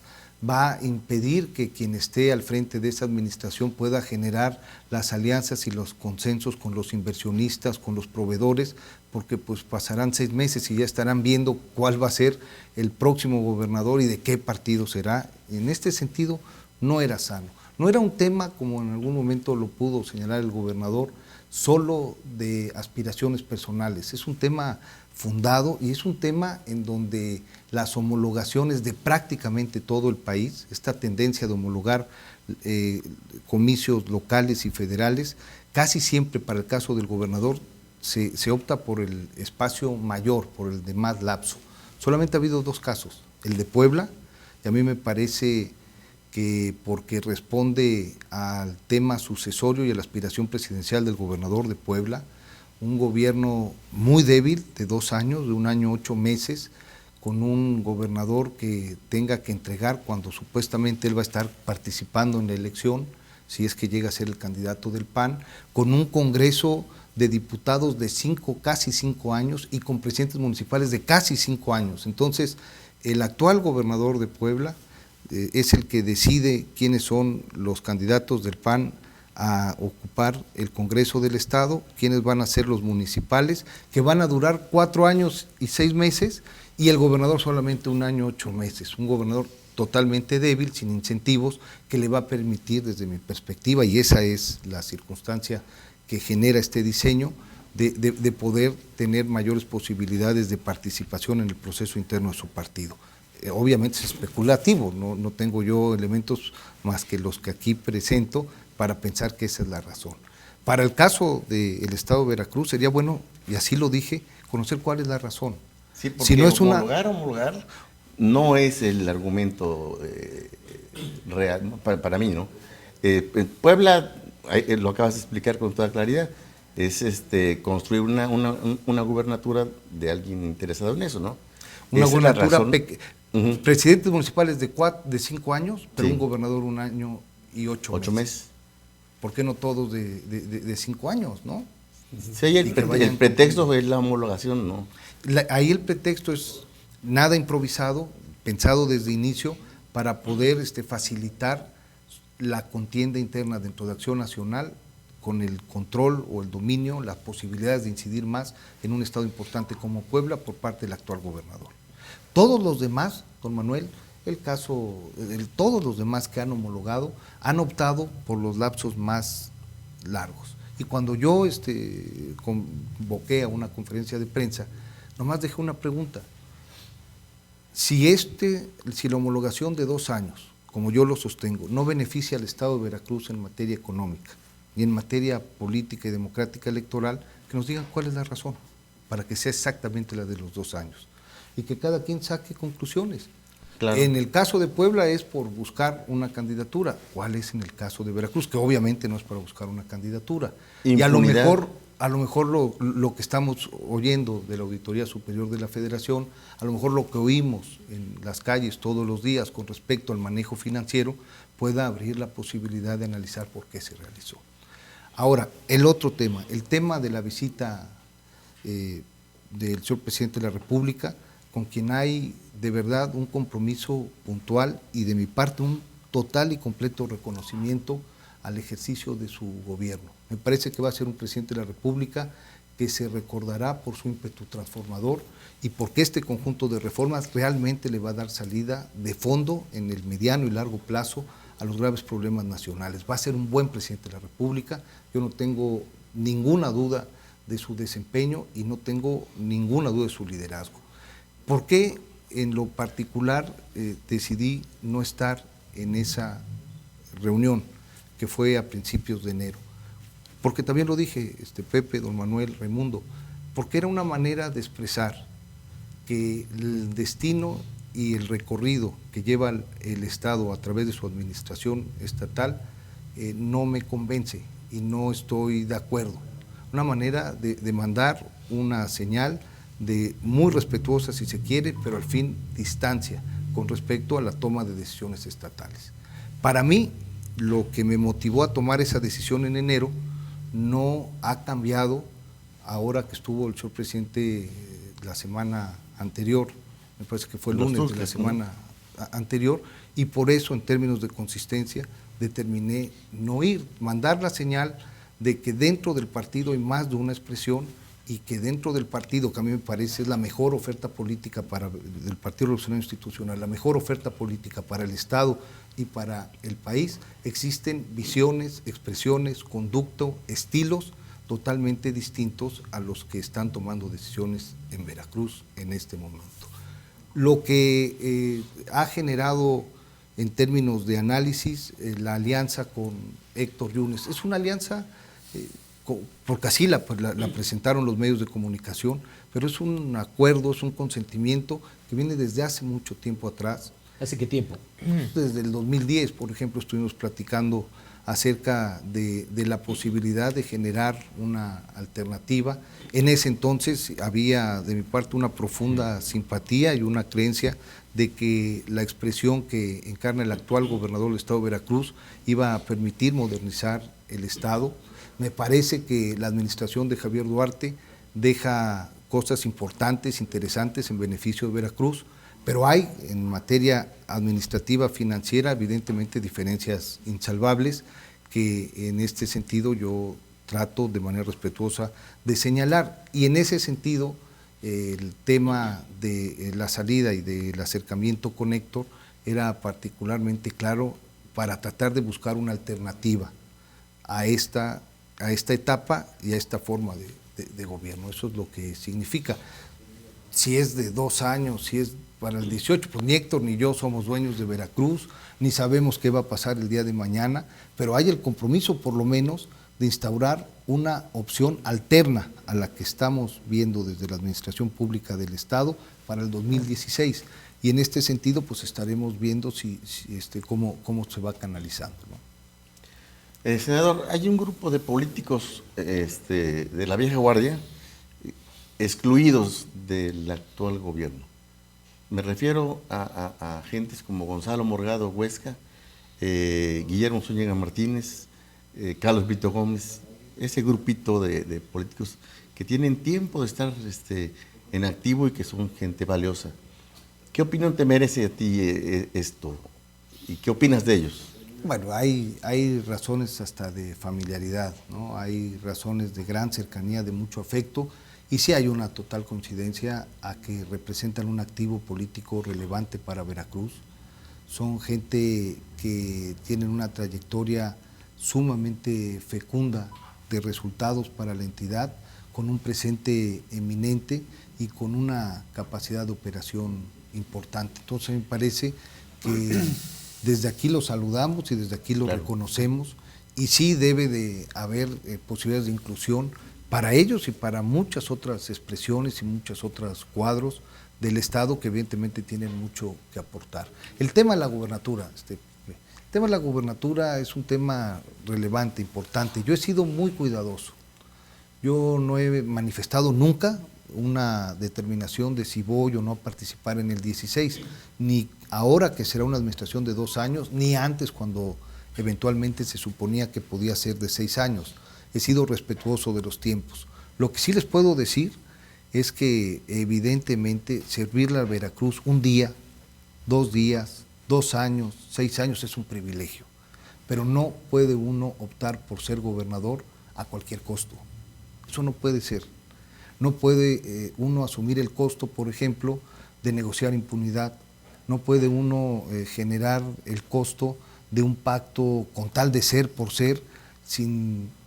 va a impedir que quien esté al frente de esa administración pueda generar las alianzas y los consensos con los inversionistas, con los proveedores, porque pues pasarán 6 meses y ya estarán viendo cuál va a ser el próximo gobernador y de qué partido será. En este sentido no era sano. No era un tema, como en algún momento lo pudo señalar el gobernador, solo de aspiraciones personales. Es un tema fundado y es un tema en donde las homologaciones de prácticamente todo el país, esta tendencia de homologar comicios locales y federales, casi siempre para el caso del gobernador se opta por el espacio mayor, por el de más lapso. Solamente ha habido 2 casos, el de Puebla, y a mí me parece que porque responde al tema sucesorio y a la aspiración presidencial del gobernador de Puebla, un gobierno muy débil de 2 años, de 1 año 8 meses, con un gobernador que tenga que entregar cuando supuestamente él va a estar participando en la elección, si es que llega a ser el candidato del PAN, con un Congreso de diputados de casi 5 años y con presidentes municipales de casi 5 años. Entonces, el actual gobernador de Puebla es el que decide quiénes son los candidatos del PAN a ocupar el Congreso del Estado, quiénes van a ser los municipales, que van a durar 4 años y 6 meses, y el gobernador solamente 1 año 8 meses, un gobernador totalmente débil, sin incentivos, que le va a permitir, desde mi perspectiva, y esa es la circunstancia que genera este diseño, de poder tener mayores posibilidades de participación en el proceso interno de su partido. Obviamente es especulativo, no tengo yo elementos más que los que aquí presento para pensar que esa es la razón. Para el caso del Estado de Veracruz sería bueno, y así lo dije, conocer cuál es la razón. Sí, porque si no es homologar no es el argumento real, ¿no? Para mí, ¿no? Puebla, lo acabas de explicar con toda claridad, es construir una gubernatura de alguien interesado en eso, ¿no? Una gubernatura, Uh-huh. Presidentes municipales de 5 años, pero sí, un gobernador 1 año y 8 meses. ¿Por qué no todos de 5 años, no? Sí, el pretexto es la homologación, ¿no? Ahí el pretexto es nada improvisado, pensado desde inicio para poder facilitar la contienda interna dentro de Acción Nacional con el control o el dominio, las posibilidades de incidir más en un estado importante como Puebla por parte del actual gobernador. Todos los demás, don Manuel, todos los demás que han homologado han optado por los lapsos más largos. Y cuando yo convoqué a una conferencia de prensa, nomás dejé una pregunta. Si la homologación de 2 años, como yo lo sostengo, no beneficia al Estado de Veracruz en materia económica y en materia política y democrática electoral, que nos digan cuál es la razón para que sea exactamente la de los 2 años. Y que cada quien saque conclusiones. Claro. En el caso de Puebla es por buscar una candidatura. ¿Cuál es en el caso de Veracruz? Que obviamente no es para buscar una candidatura. Impunidad. Y a lo mejor lo que estamos oyendo de la Auditoría Superior de la Federación, a lo mejor lo que oímos en las calles todos los días con respecto al manejo financiero, pueda abrir la posibilidad de analizar por qué se realizó. Ahora, el otro tema, el tema de la visita del señor Presidente de la República, con quien hay de verdad un compromiso puntual y de mi parte un total y completo reconocimiento al ejercicio de su gobierno. Me parece que va a ser un presidente de la República que se recordará por su ímpetu transformador y porque este conjunto de reformas realmente le va a dar salida de fondo en el mediano y largo plazo a los graves problemas nacionales. Va a ser un buen presidente de la República, yo no tengo ninguna duda de su desempeño y no tengo ninguna duda de su liderazgo. ¿Por qué en lo particular decidí no estar en esa reunión que fue a principios de enero? Porque también lo dije, Pepe, don Manuel, Raimundo, porque era una manera de expresar que el destino y el recorrido que lleva el Estado a través de su administración estatal no me convence y no estoy de acuerdo. Una manera de mandar una señal muy respetuosa si se quiere, pero al fin distancia con respecto a la toma de decisiones estatales. Para mí, lo que me motivó a tomar esa decisión en enero no ha cambiado ahora que estuvo el señor presidente la semana anterior, me parece que fue el lunes de la semana anterior, y por eso en términos de consistencia determiné no ir, mandar la señal de que dentro del partido hay más de una expresión y que dentro del partido, que a mí me parece es la mejor oferta política del Partido Revolucionario Institucional, la mejor oferta política para el Estado y para el país, existen visiones, expresiones, conducto, estilos totalmente distintos a los que están tomando decisiones en Veracruz en este momento. Lo que ha generado en términos de análisis la alianza con Héctor Yunes es una alianza, porque así la presentaron los medios de comunicación, pero es un acuerdo, es un consentimiento que viene desde hace mucho tiempo atrás. ¿Hace qué tiempo? Desde el 2010, por ejemplo, estuvimos platicando acerca de la posibilidad de generar una alternativa. En ese entonces había de mi parte una profunda simpatía y una creencia de que la expresión que encarna el actual gobernador del Estado de Veracruz iba a permitir modernizar el Estado. Me parece que la administración de Javier Duarte deja cosas importantes, interesantes en beneficio de Veracruz, pero hay en materia administrativa, financiera, evidentemente diferencias insalvables que en este sentido yo trato de manera respetuosa de señalar. Y en ese sentido, el tema de la salida y del acercamiento con Héctor era particularmente claro para tratar de buscar una alternativa a esta etapa y a esta forma de gobierno. Eso es lo que significa. Si es de 2 años, si es para el 18, pues ni Héctor ni yo somos dueños de Veracruz, ni sabemos qué va a pasar el día de mañana, pero hay el compromiso por lo menos de instaurar una opción alterna a la que estamos viendo desde la Administración Pública del Estado para el 2016. Y en este sentido, pues estaremos viendo cómo se va canalizando, ¿no? Senador, hay un grupo de políticos de la vieja guardia excluidos del actual gobierno. Me refiero a gentes como Gonzalo Morgado Huesca, Guillermo Zúñiga Martínez, Carlos Vito Gómez, ese grupito de políticos que tienen tiempo de estar en activo y que son gente valiosa. ¿Qué opinión te merece a ti esto? ¿Y qué opinas de ellos? Bueno, hay razones hasta de familiaridad, ¿no? Hay razones de gran cercanía, de mucho afecto, y sí hay una total coincidencia a que representan un activo político relevante para Veracruz. Son gente que tienen una trayectoria sumamente fecunda de resultados para la entidad, con un presente eminente y con una capacidad de operación importante. Entonces me parece que desde aquí lo saludamos y desde aquí lo reconocemos, y sí debe de haber posibilidades de inclusión para ellos y para muchas otras expresiones y muchos otros cuadros del Estado que evidentemente tienen mucho que aportar. El tema de la gubernatura, el tema de la gubernatura es un tema relevante, importante. Yo he sido muy cuidadoso. Yo no he manifestado nunca una determinación de si voy o no a participar en el 16, ni ahora que será una administración de 2 años, ni antes cuando eventualmente se suponía que podía ser de 6 años. He sido respetuoso de los tiempos. Lo que sí les puedo decir es que evidentemente servirle a Veracruz un día, 2 días, 2 años, 6 años es un privilegio, pero no puede uno optar por ser gobernador a cualquier costo. Eso no puede ser. No puede uno asumir el costo, por ejemplo, de negociar impunidad. No puede uno generar el costo de un pacto con tal de ser por ser,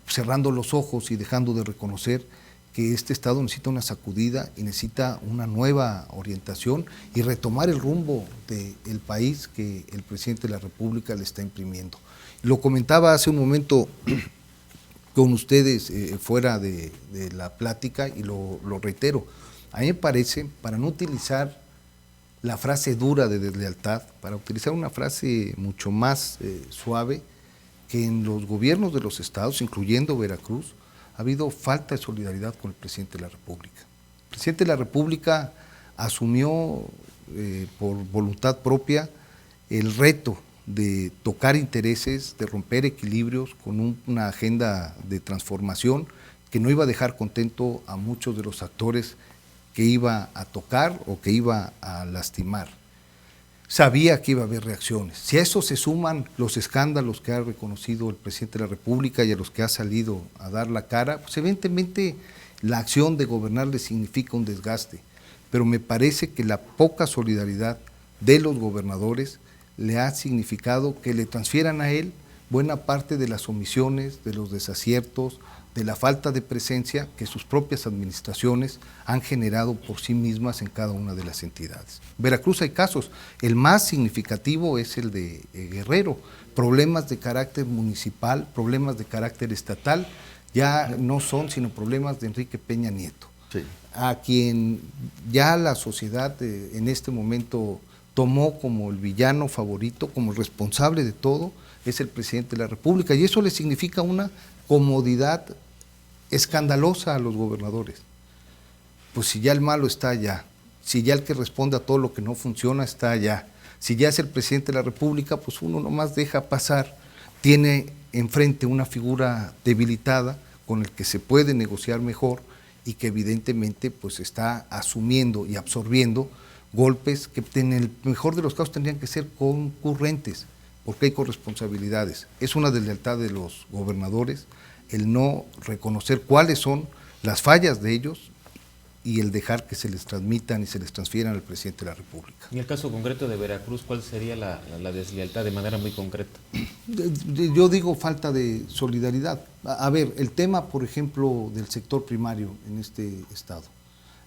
cerrando los ojos y dejando de reconocer que este Estado necesita una sacudida y necesita una nueva orientación y retomar el rumbo del país que el presidente de la República le está imprimiendo. Lo comentaba hace un momento con ustedes fuera de la plática y lo reitero. A mí me parece, para no utilizar la frase dura de deslealtad, para utilizar una frase mucho más suave, que en los gobiernos de los estados, incluyendo Veracruz, ha habido falta de solidaridad con el presidente de la República. El presidente de la República asumió por voluntad propia el reto de tocar intereses, de romper equilibrios con una agenda de transformación que no iba a dejar contento a muchos de los actores que iba a tocar o que iba a lastimar. Sabía que iba a haber reacciones. Si a eso se suman los escándalos que ha reconocido el presidente de la República y a los que ha salido a dar la cara, pues evidentemente la acción de gobernar le significa un desgaste, pero me parece que la poca solidaridad de los gobernadores le ha significado que le transfieran a él buena parte de las omisiones, de los desaciertos, de la falta de presencia que sus propias administraciones han generado por sí mismas en cada una de las entidades. En Veracruz hay casos, el más significativo es el de Guerrero, problemas de carácter municipal, problemas de carácter estatal, ya no son sino problemas de Enrique Peña Nieto, sí, a quien ya la sociedad en este momento tomó como el villano favorito, como el responsable de todo, es el presidente de la República, y eso le significa una comodidad escandalosa a los gobernadores. Pues si ya el malo está allá, si ya el que responde a todo lo que no funciona está allá, si ya es el presidente de la República, pues uno nomás deja pasar, tiene enfrente una figura debilitada con el que se puede negociar mejor y que evidentemente pues está asumiendo y absorbiendo golpes que en el mejor de los casos tendrían que ser concurrentes, porque hay corresponsabilidades. Es una deslealtad de los gobernadores el no reconocer cuáles son las fallas de ellos y el dejar que se les transmitan y se les transfieran al presidente de la República. En el caso concreto de Veracruz, ¿cuál sería la deslealtad de manera muy concreta? Yo digo falta de solidaridad. A ver, el tema, por ejemplo, del sector primario en este estado.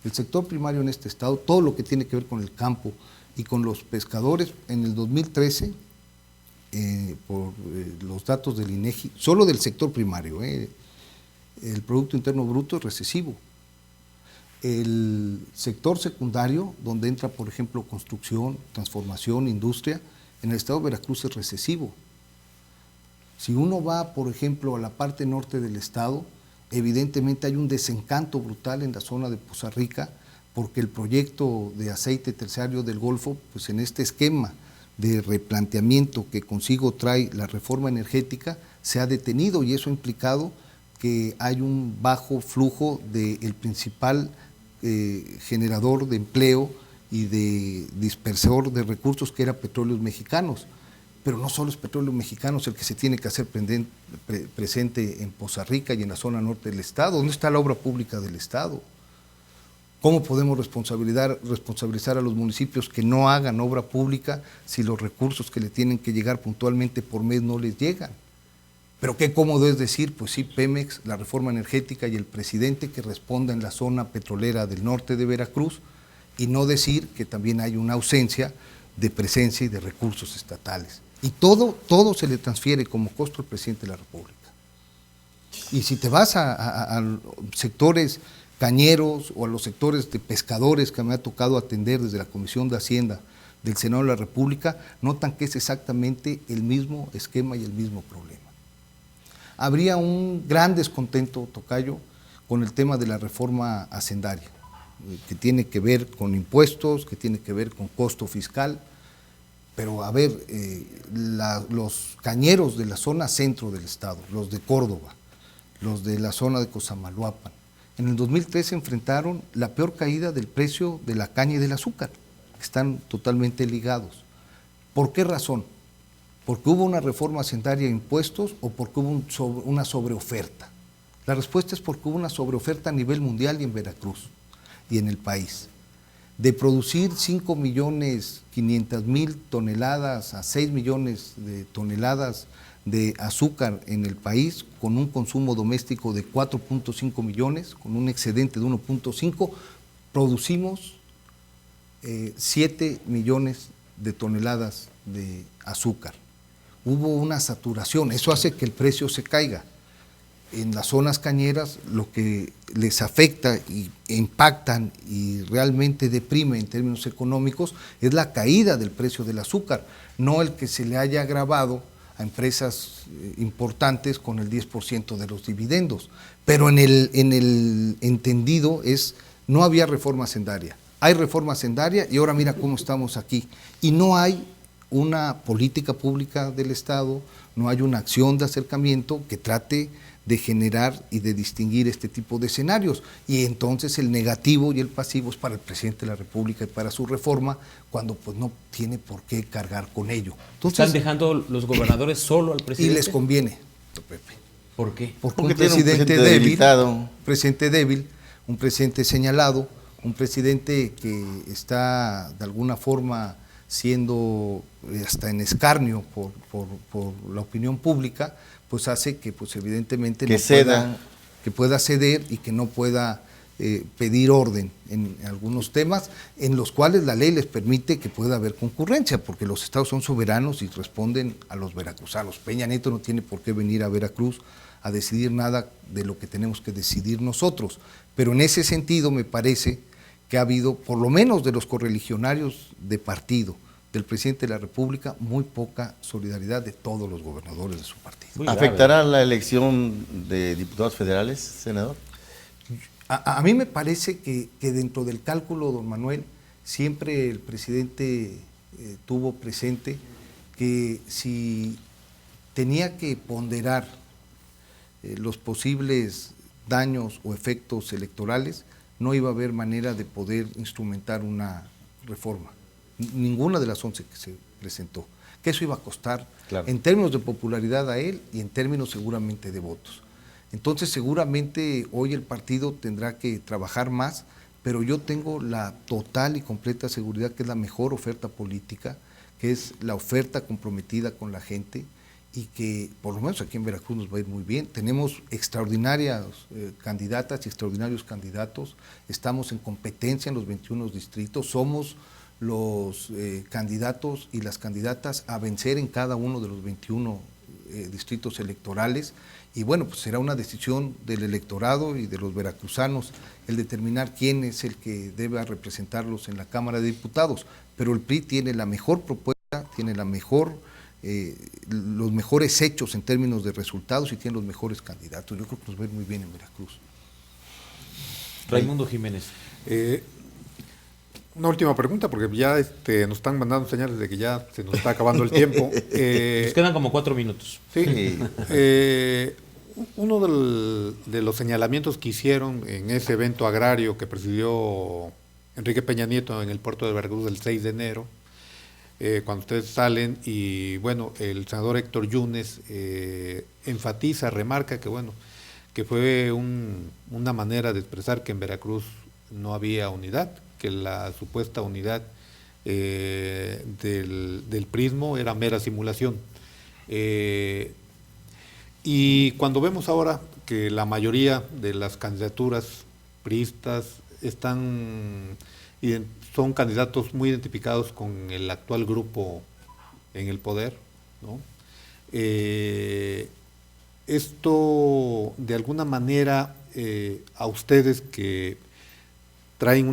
El sector primario en este estado, todo lo que tiene que ver con el campo y con los pescadores, en el 2013, por los datos del INEGI, solo del sector primario, el Producto Interno Bruto es recesivo. El sector secundario, donde entra, por ejemplo, construcción, transformación, industria, en el estado de Veracruz es recesivo. Si uno va, por ejemplo, a la parte norte del estado, evidentemente hay un desencanto brutal en la zona de Poza Rica, porque el proyecto de aceite terciario del Golfo, pues en este esquema de replanteamiento que consigo trae la reforma energética, se ha detenido, y eso ha implicado que hay un bajo flujo del principal generador de empleo y de dispersor de recursos, que era Petróleos Mexicanos. Pero no solo es Petróleos Mexicanos el que se tiene que hacer presente en Poza Rica y en la zona norte del estado. ¿Dónde está la obra pública del estado? ¿Cómo podemos responsabilizar a los municipios que no hagan obra pública si los recursos que le tienen que llegar puntualmente por mes no les llegan? Pero qué cómodo es decir, pues sí, Pemex, la reforma energética y el presidente que responda en la zona petrolera del norte de Veracruz, y no decir que también hay una ausencia de presencia y de recursos estatales. Y todo se le transfiere como costo al presidente de la República. Y si te vas a sectores cañeros o a los sectores de pescadores que me ha tocado atender desde la Comisión de Hacienda del Senado de la República, notan que es exactamente el mismo esquema y el mismo problema. Habría un gran descontento, tocayo, con el tema de la reforma hacendaria, que tiene que ver con impuestos, que tiene que ver con costo fiscal, pero a ver, los cañeros de la zona centro del estado, los de Córdoba, los de la zona de Cosamaloapan, en el 2013 enfrentaron la peor caída del precio de la caña y del azúcar, que están totalmente ligados. ¿Por qué razón? ¿Porque hubo una reforma hacendaria de impuestos o porque hubo una sobreoferta? La respuesta es porque hubo una sobreoferta a nivel mundial y en Veracruz y en el país. De producir 5.500.000 toneladas a 6 millones de toneladas de azúcar en el país, con un consumo doméstico de 4.5 millones, con un excedente de 1.5, producimos 7 millones de toneladas de azúcar. Hubo una saturación, eso hace que el precio se caiga. en las zonas cañeras lo que les afecta e impactan y realmente deprime en términos económicos es la caída del precio del azúcar, no el que se le haya agravado a empresas importantes con el 10% de los dividendos. Pero en el entendido es, no había reforma hacendaria, hay reforma hacendaria y ahora mira cómo estamos aquí. Y no hay una política pública del Estado, no hay una acción de acercamiento que trate de generar y de distinguir este tipo de escenarios. Y entonces el negativo y el pasivo es para el presidente de la República y para su reforma, cuando pues no tiene por qué cargar con ello. Entonces, ¿están dejando los gobernadores solo al presidente? Y les conviene, Pepe. ¿Por qué? Porque un presidente débil, un presidente señalado, un presidente que está de alguna forma siendo hasta en escarnio por la opinión pública, pues hace que pues evidentemente que pueda ceder y que no pueda pedir orden en algunos temas en los cuales la ley les permite que pueda haber concurrencia, porque los estados son soberanos y responden a los veracruzanos. Peña Nieto no tiene por qué venir a Veracruz a decidir nada de lo que tenemos que decidir nosotros, pero en ese sentido me parece que ha habido, por lo menos de los correligionarios de partido del presidente de la República, muy poca solidaridad de todos los gobernadores de su partido. ¿Afectará la elección de diputados federales, senador? A mí me parece que dentro del cálculo, don Manuel, siempre el presidente tuvo presente que si tenía que ponderar los posibles daños o efectos electorales, no iba a haber manera de poder instrumentar una reforma, ninguna de las 11 que se presentó, que eso iba a costar en términos de popularidad a él y en términos seguramente de votos. Entonces seguramente hoy el partido tendrá que trabajar más, pero yo tengo la total y completa seguridad que es la mejor oferta política, que es la oferta comprometida con la gente, y que por lo menos aquí en Veracruz nos va a ir muy bien. Tenemos extraordinarias candidatas y extraordinarios candidatos, estamos en competencia en los 21 distritos, somos los candidatos y las candidatas a vencer en cada uno de los 21 distritos electorales, y bueno, pues será una decisión del electorado y de los veracruzanos el determinar quién es el que debe representarlos en la Cámara de Diputados, pero el PRI tiene la mejor propuesta, tiene la mejor los mejores hechos en términos de resultados y tiene los mejores candidatos. Yo creo que nos va a ir muy bien en Veracruz. Raimundo Jiménez. Una última pregunta, porque ya nos están mandando señales de que ya se nos está acabando el tiempo. Nos quedan como 4 minutos. Sí. Uno de los señalamientos que hicieron en ese evento agrario que presidió Enrique Peña Nieto en el puerto de Veracruz el 6 de enero, cuando ustedes salen, y bueno, el senador Héctor Yunes enfatiza, remarca que bueno, que fue una manera de expresar que en Veracruz no había unidad, que la supuesta unidad del prismo era mera simulación. Y cuando vemos ahora que la mayoría de las candidaturas priistas son candidatos muy identificados con el actual grupo en el poder, ¿no? Esto de alguna manera a ustedes que traen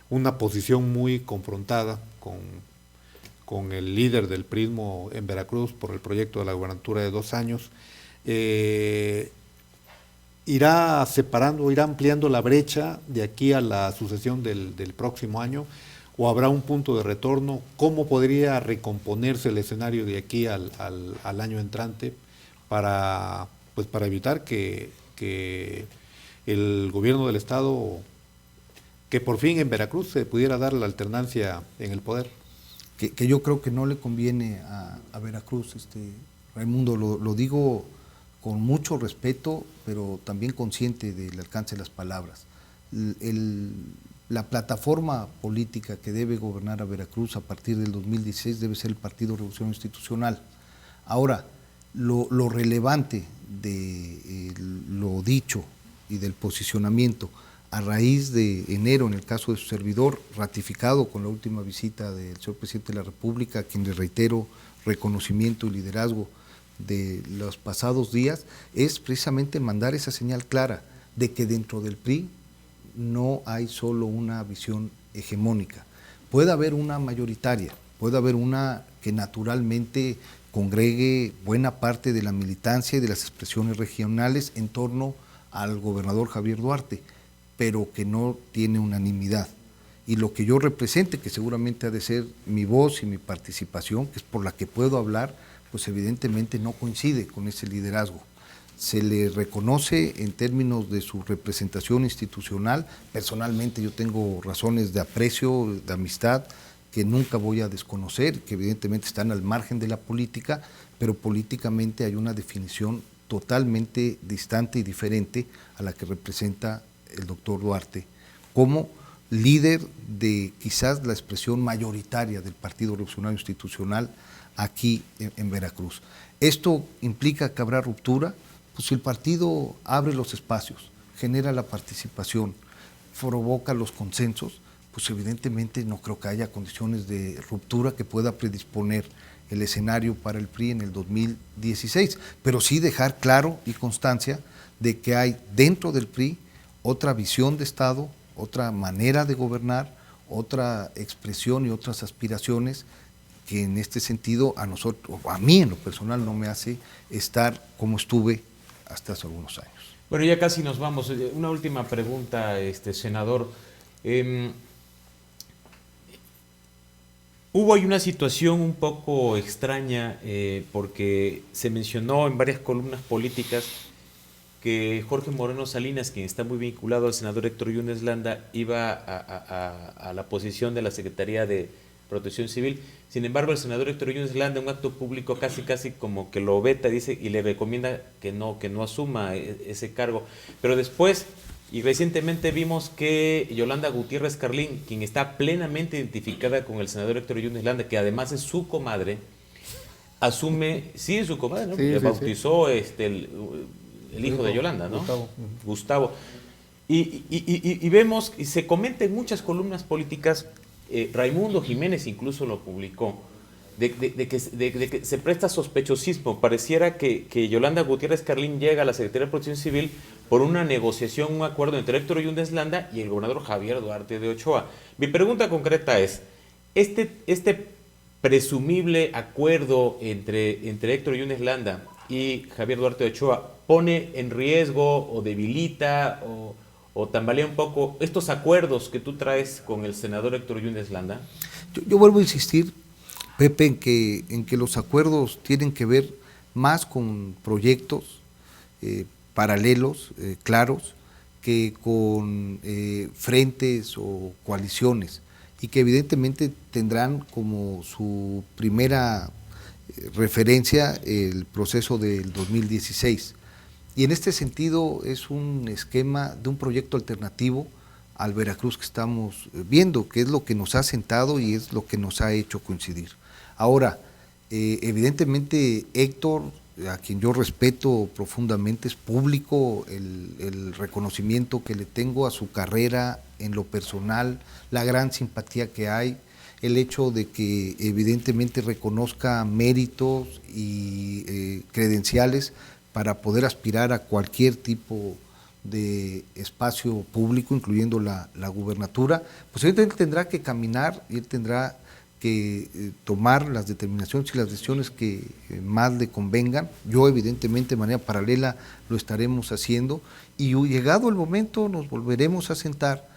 una posición muy confrontada con el líder del prismo en Veracruz por el proyecto de la gubernatura de 2 años, irá separando, irá ampliando la brecha de aquí a la sucesión del próximo año, o habrá un punto de retorno. ¿Cómo podría recomponerse el escenario de aquí al año entrante para evitar que el gobierno del Estado, que por fin en Veracruz se pudiera dar la alternancia en el poder? Que yo creo que no le conviene a Veracruz, Raimundo, lo digo con mucho respeto, pero también consciente del alcance de las palabras. La plataforma política que debe gobernar a Veracruz a partir del 2016 debe ser el Partido Revolucionario Institucional. Ahora, lo relevante de lo dicho y del posicionamiento a raíz de enero, en el caso de su servidor, ratificado con la última visita del señor presidente de la República, a quien le reitero reconocimiento y liderazgo de los pasados días es precisamente mandar esa señal clara de que dentro del PRI no hay solo una visión hegemónica. Puede haber una mayoritaria, puede haber una que naturalmente congregue buena parte de la militancia y de las expresiones regionales en torno al gobernador Javier Duarte, pero que no tiene unanimidad. Y lo que yo represente, que seguramente ha de ser mi voz y mi participación, que es por la que puedo hablar, pues evidentemente no coincide con ese liderazgo. Se le reconoce en términos de su representación institucional. Personalmente yo tengo razones de aprecio, de amistad, que nunca voy a desconocer, que evidentemente están al margen de la política, pero políticamente hay una definición totalmente distante y diferente a la que representa el doctor Duarte, como líder de quizás la expresión mayoritaria del Partido Revolucionario Institucional aquí en Veracruz. ¿Esto implica que habrá ruptura? Pues si el partido abre los espacios, genera la participación, provoca los consensos, pues evidentemente no creo que haya condiciones de ruptura que pueda predisponer el escenario para el PRI en el 2016, pero sí dejar claro y constancia de que hay dentro del PRI otra visión de Estado, otra manera de gobernar, otra expresión y otras aspiraciones que en este sentido a nosotros, a mí en lo personal, no me hace estar como estuve hasta hace algunos años. Bueno, ya casi nos vamos. Una última pregunta, senador. Hubo ahí una situación un poco extraña porque se mencionó en varias columnas políticas que Jorge Moreno Salinas, quien está muy vinculado al senador Héctor Yunes Landa, iba a la posición de la Secretaría de Protección Civil. Sin embargo, el senador Héctor Yunes Landa, en un acto público, casi como que lo veta, dice, y le recomienda que no asuma ese cargo. Pero después, y recientemente vimos que Yolanda Gutiérrez Carlín, quien está plenamente identificada con el senador Héctor Yunes Landa, que además es su comadre, asume, sí es su comadre, ¿no? Sí, Le sí, bautizó el hijo de Yolanda, ¿no? Gustavo. Y vemos, y se comenta en muchas columnas políticas, Raimundo Jiménez incluso lo publicó, de que se presta sospechosismo. Pareciera que Yolanda Gutiérrez Carlín llega a la Secretaría de Protección Civil por una negociación, un acuerdo entre Héctor Yunes Landa y el gobernador Javier Duarte de Ochoa. Mi pregunta concreta es, este presumible acuerdo entre Héctor Yunes Landa y Javier Duarte de Ochoa pone en riesgo o debilita o tambalea un poco estos acuerdos que tú traes con el senador Héctor Yunes Landa? Yo vuelvo a insistir, Pepe, en que los acuerdos tienen que ver más con proyectos paralelos, claros, que con frentes o coaliciones, y que evidentemente tendrán como su primera referencia el proceso del 2016. Y en este sentido es un esquema de un proyecto alternativo al Veracruz que estamos viendo, que es lo que nos ha sentado y es lo que nos ha hecho coincidir. Ahora, evidentemente Héctor, a quien yo respeto profundamente, es público el reconocimiento que le tengo a su carrera en lo personal, la gran simpatía que hay, el hecho de que evidentemente reconozca méritos y credenciales para poder aspirar a cualquier tipo de espacio público, incluyendo la gubernatura, pues él tendrá que caminar y él tendrá que tomar las determinaciones y las decisiones que más le convengan. Yo evidentemente de manera paralela lo estaremos haciendo y llegado el momento nos volveremos a sentar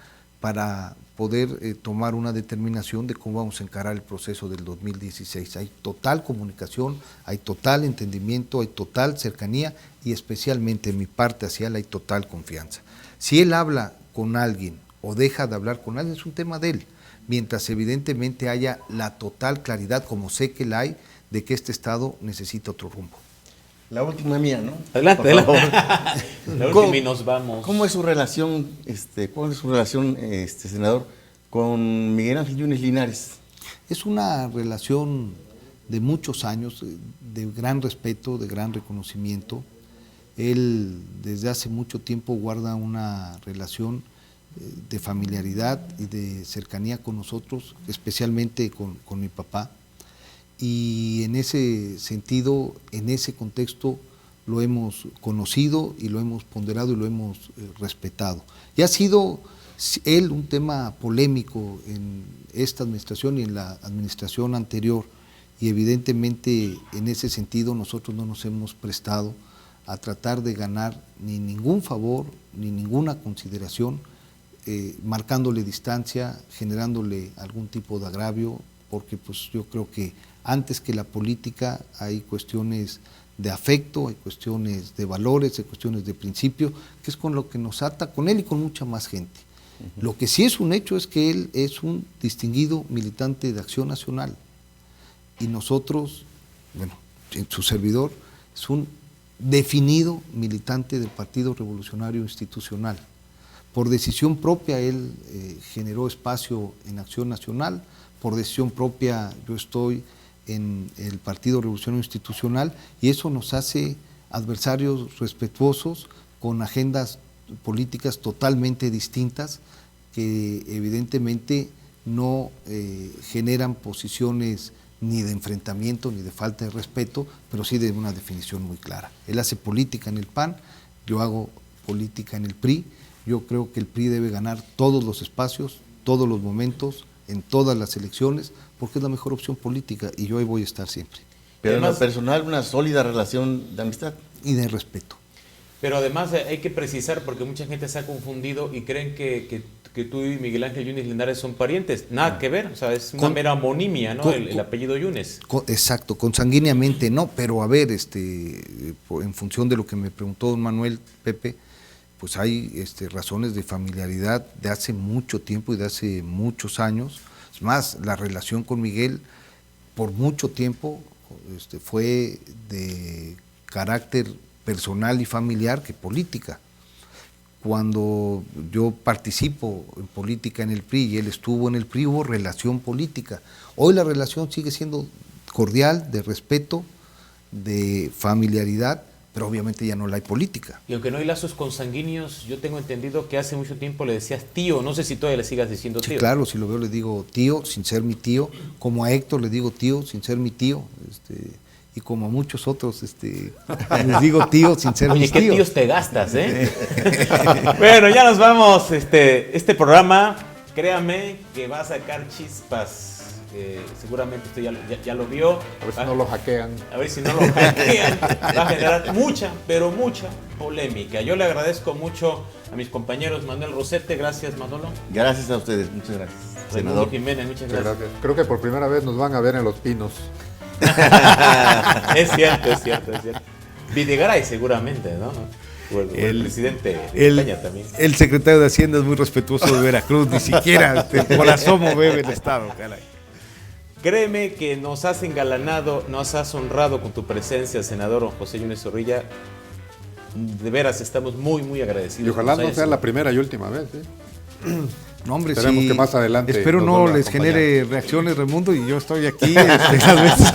para poder tomar una determinación de cómo vamos a encarar el proceso del 2016. Hay total comunicación, hay total entendimiento, hay total cercanía y especialmente en mi parte hacia él hay total confianza. Si él habla con alguien o deja de hablar con alguien es un tema de él, mientras evidentemente haya la total claridad, como sé que la hay, de que este Estado necesita otro rumbo. La última mía, ¿no? Adelante. La última y nos vamos. ¿Cómo es su relación, senador, con Miguel Ángel Yunes Linares? Es una relación de muchos años, de gran respeto, de gran reconocimiento. Él desde hace mucho tiempo guarda una relación de familiaridad y de cercanía con nosotros, especialmente con mi papá. y en ese sentido, en ese contexto, lo hemos conocido y lo hemos ponderado y lo hemos respetado. Y ha sido él un tema polémico en esta administración y en la administración anterior, y evidentemente en ese sentido nosotros no nos hemos prestado a tratar de ganar ni ningún favor ni ninguna consideración, marcándole distancia, generándole algún tipo de agravio, porque pues yo creo que antes que la política hay cuestiones de afecto, hay cuestiones de valores, hay cuestiones de principio, que es con lo que nos ata, con él y con mucha más gente. Lo que sí es un hecho es que él es un distinguido militante de Acción Nacional, y nosotros, bueno, su servidor es un definido militante del Partido Revolucionario Institucional. Por decisión propia él generó espacio en Acción Nacional, por decisión propia yo estoy en el Partido Revolucionario Institucional, y eso nos hace adversarios respetuosos con agendas políticas totalmente distintas, que evidentemente no generan posiciones ni de enfrentamiento ni de falta de respeto, pero sí de una definición muy clara. Él hace política en el PAN, yo hago política en el PRI. Yo creo que el PRI debe ganar todos los espacios, todos los momentos, en todas las elecciones, porque es la mejor opción política, y yo ahí voy a estar siempre. Pero en lo personal, una sólida relación de amistad. Y de respeto. Pero además hay que precisar, porque mucha gente se ha confundido y creen que tú y Miguel Ángel Yunes Linares son parientes. Nada que ver, o sea, es una mera homonimia, ¿no? El apellido Yunes. Exacto, consanguíneamente no, pero a ver, en función de lo que me preguntó don Manuel, Pepe, pues hay razones de familiaridad de hace mucho tiempo y de hace muchos años. Es más, la relación con Miguel por mucho tiempo fue de carácter personal y familiar que política. Cuando yo participo en política en el PRI y él estuvo en el PRI, hubo relación política. Hoy la relación sigue siendo cordial, de respeto, de familiaridad, pero obviamente ya no la hay política. Y aunque no hay lazos consanguíneos, yo tengo entendido que hace mucho tiempo le decías tío, no sé si todavía le sigas diciendo tío. Sí, claro, si lo veo le digo tío, sin ser mi tío, como a Héctor le digo tío, sin ser mi tío, y como a muchos otros les digo tío, sin ser mis tíos. Oye, qué tíos te gastas, ¿eh? Bueno, ya nos vamos, este programa, créame que va a sacar chispas. Seguramente usted ya lo vio. A ver si no lo hackean. A ver si no lo hackean. Va a generar mucha, pero mucha polémica. Yo le agradezco mucho a mis compañeros. Manuel Rosete, gracias Manolo. Gracias a ustedes, muchas gracias. Raimundo Jiménez, muchas gracias. Creo que por primera vez nos van a ver en Los Pinos. Es cierto. Videgaray seguramente, ¿no? O el presidente de España también. El secretario de Hacienda es muy respetuoso de Veracruz, ni siquiera por asomo bebe el Estado, caray. Créeme que nos has engalanado, nos has honrado con tu presencia, senador José Yunes Zorrilla. De veras, estamos muy, muy agradecidos. Y ojalá no sea la primera y última vez, ¿eh? No, hombre, esperemos sí, que más adelante. Espero no les genere reacciones, Raimundo, y yo estoy aquí las veces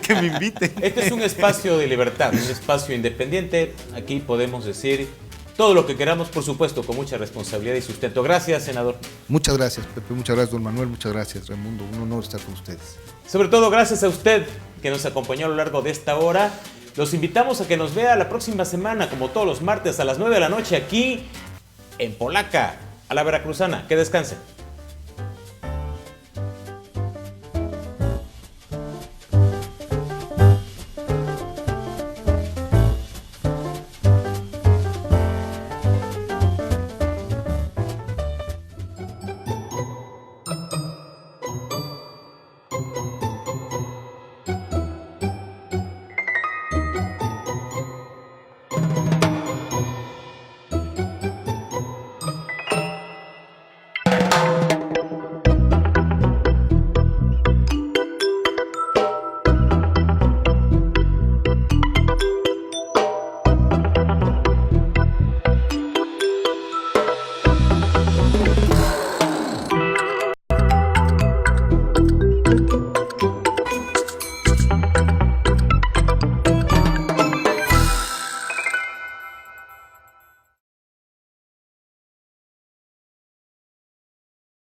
que me inviten. Este es un espacio de libertad, un espacio independiente. Aquí podemos decir todo lo que queramos, por supuesto, con mucha responsabilidad y sustento. Gracias, senador. Muchas gracias, Pepe. Muchas gracias, don Manuel. Muchas gracias, Raimundo. Un honor estar con ustedes. Sobre todo, gracias a usted que nos acompañó a lo largo de esta hora. Los invitamos a que nos vea la próxima semana, como todos los martes, a las 9 de la noche, aquí en Polaca, a la Veracruzana. Que descansen.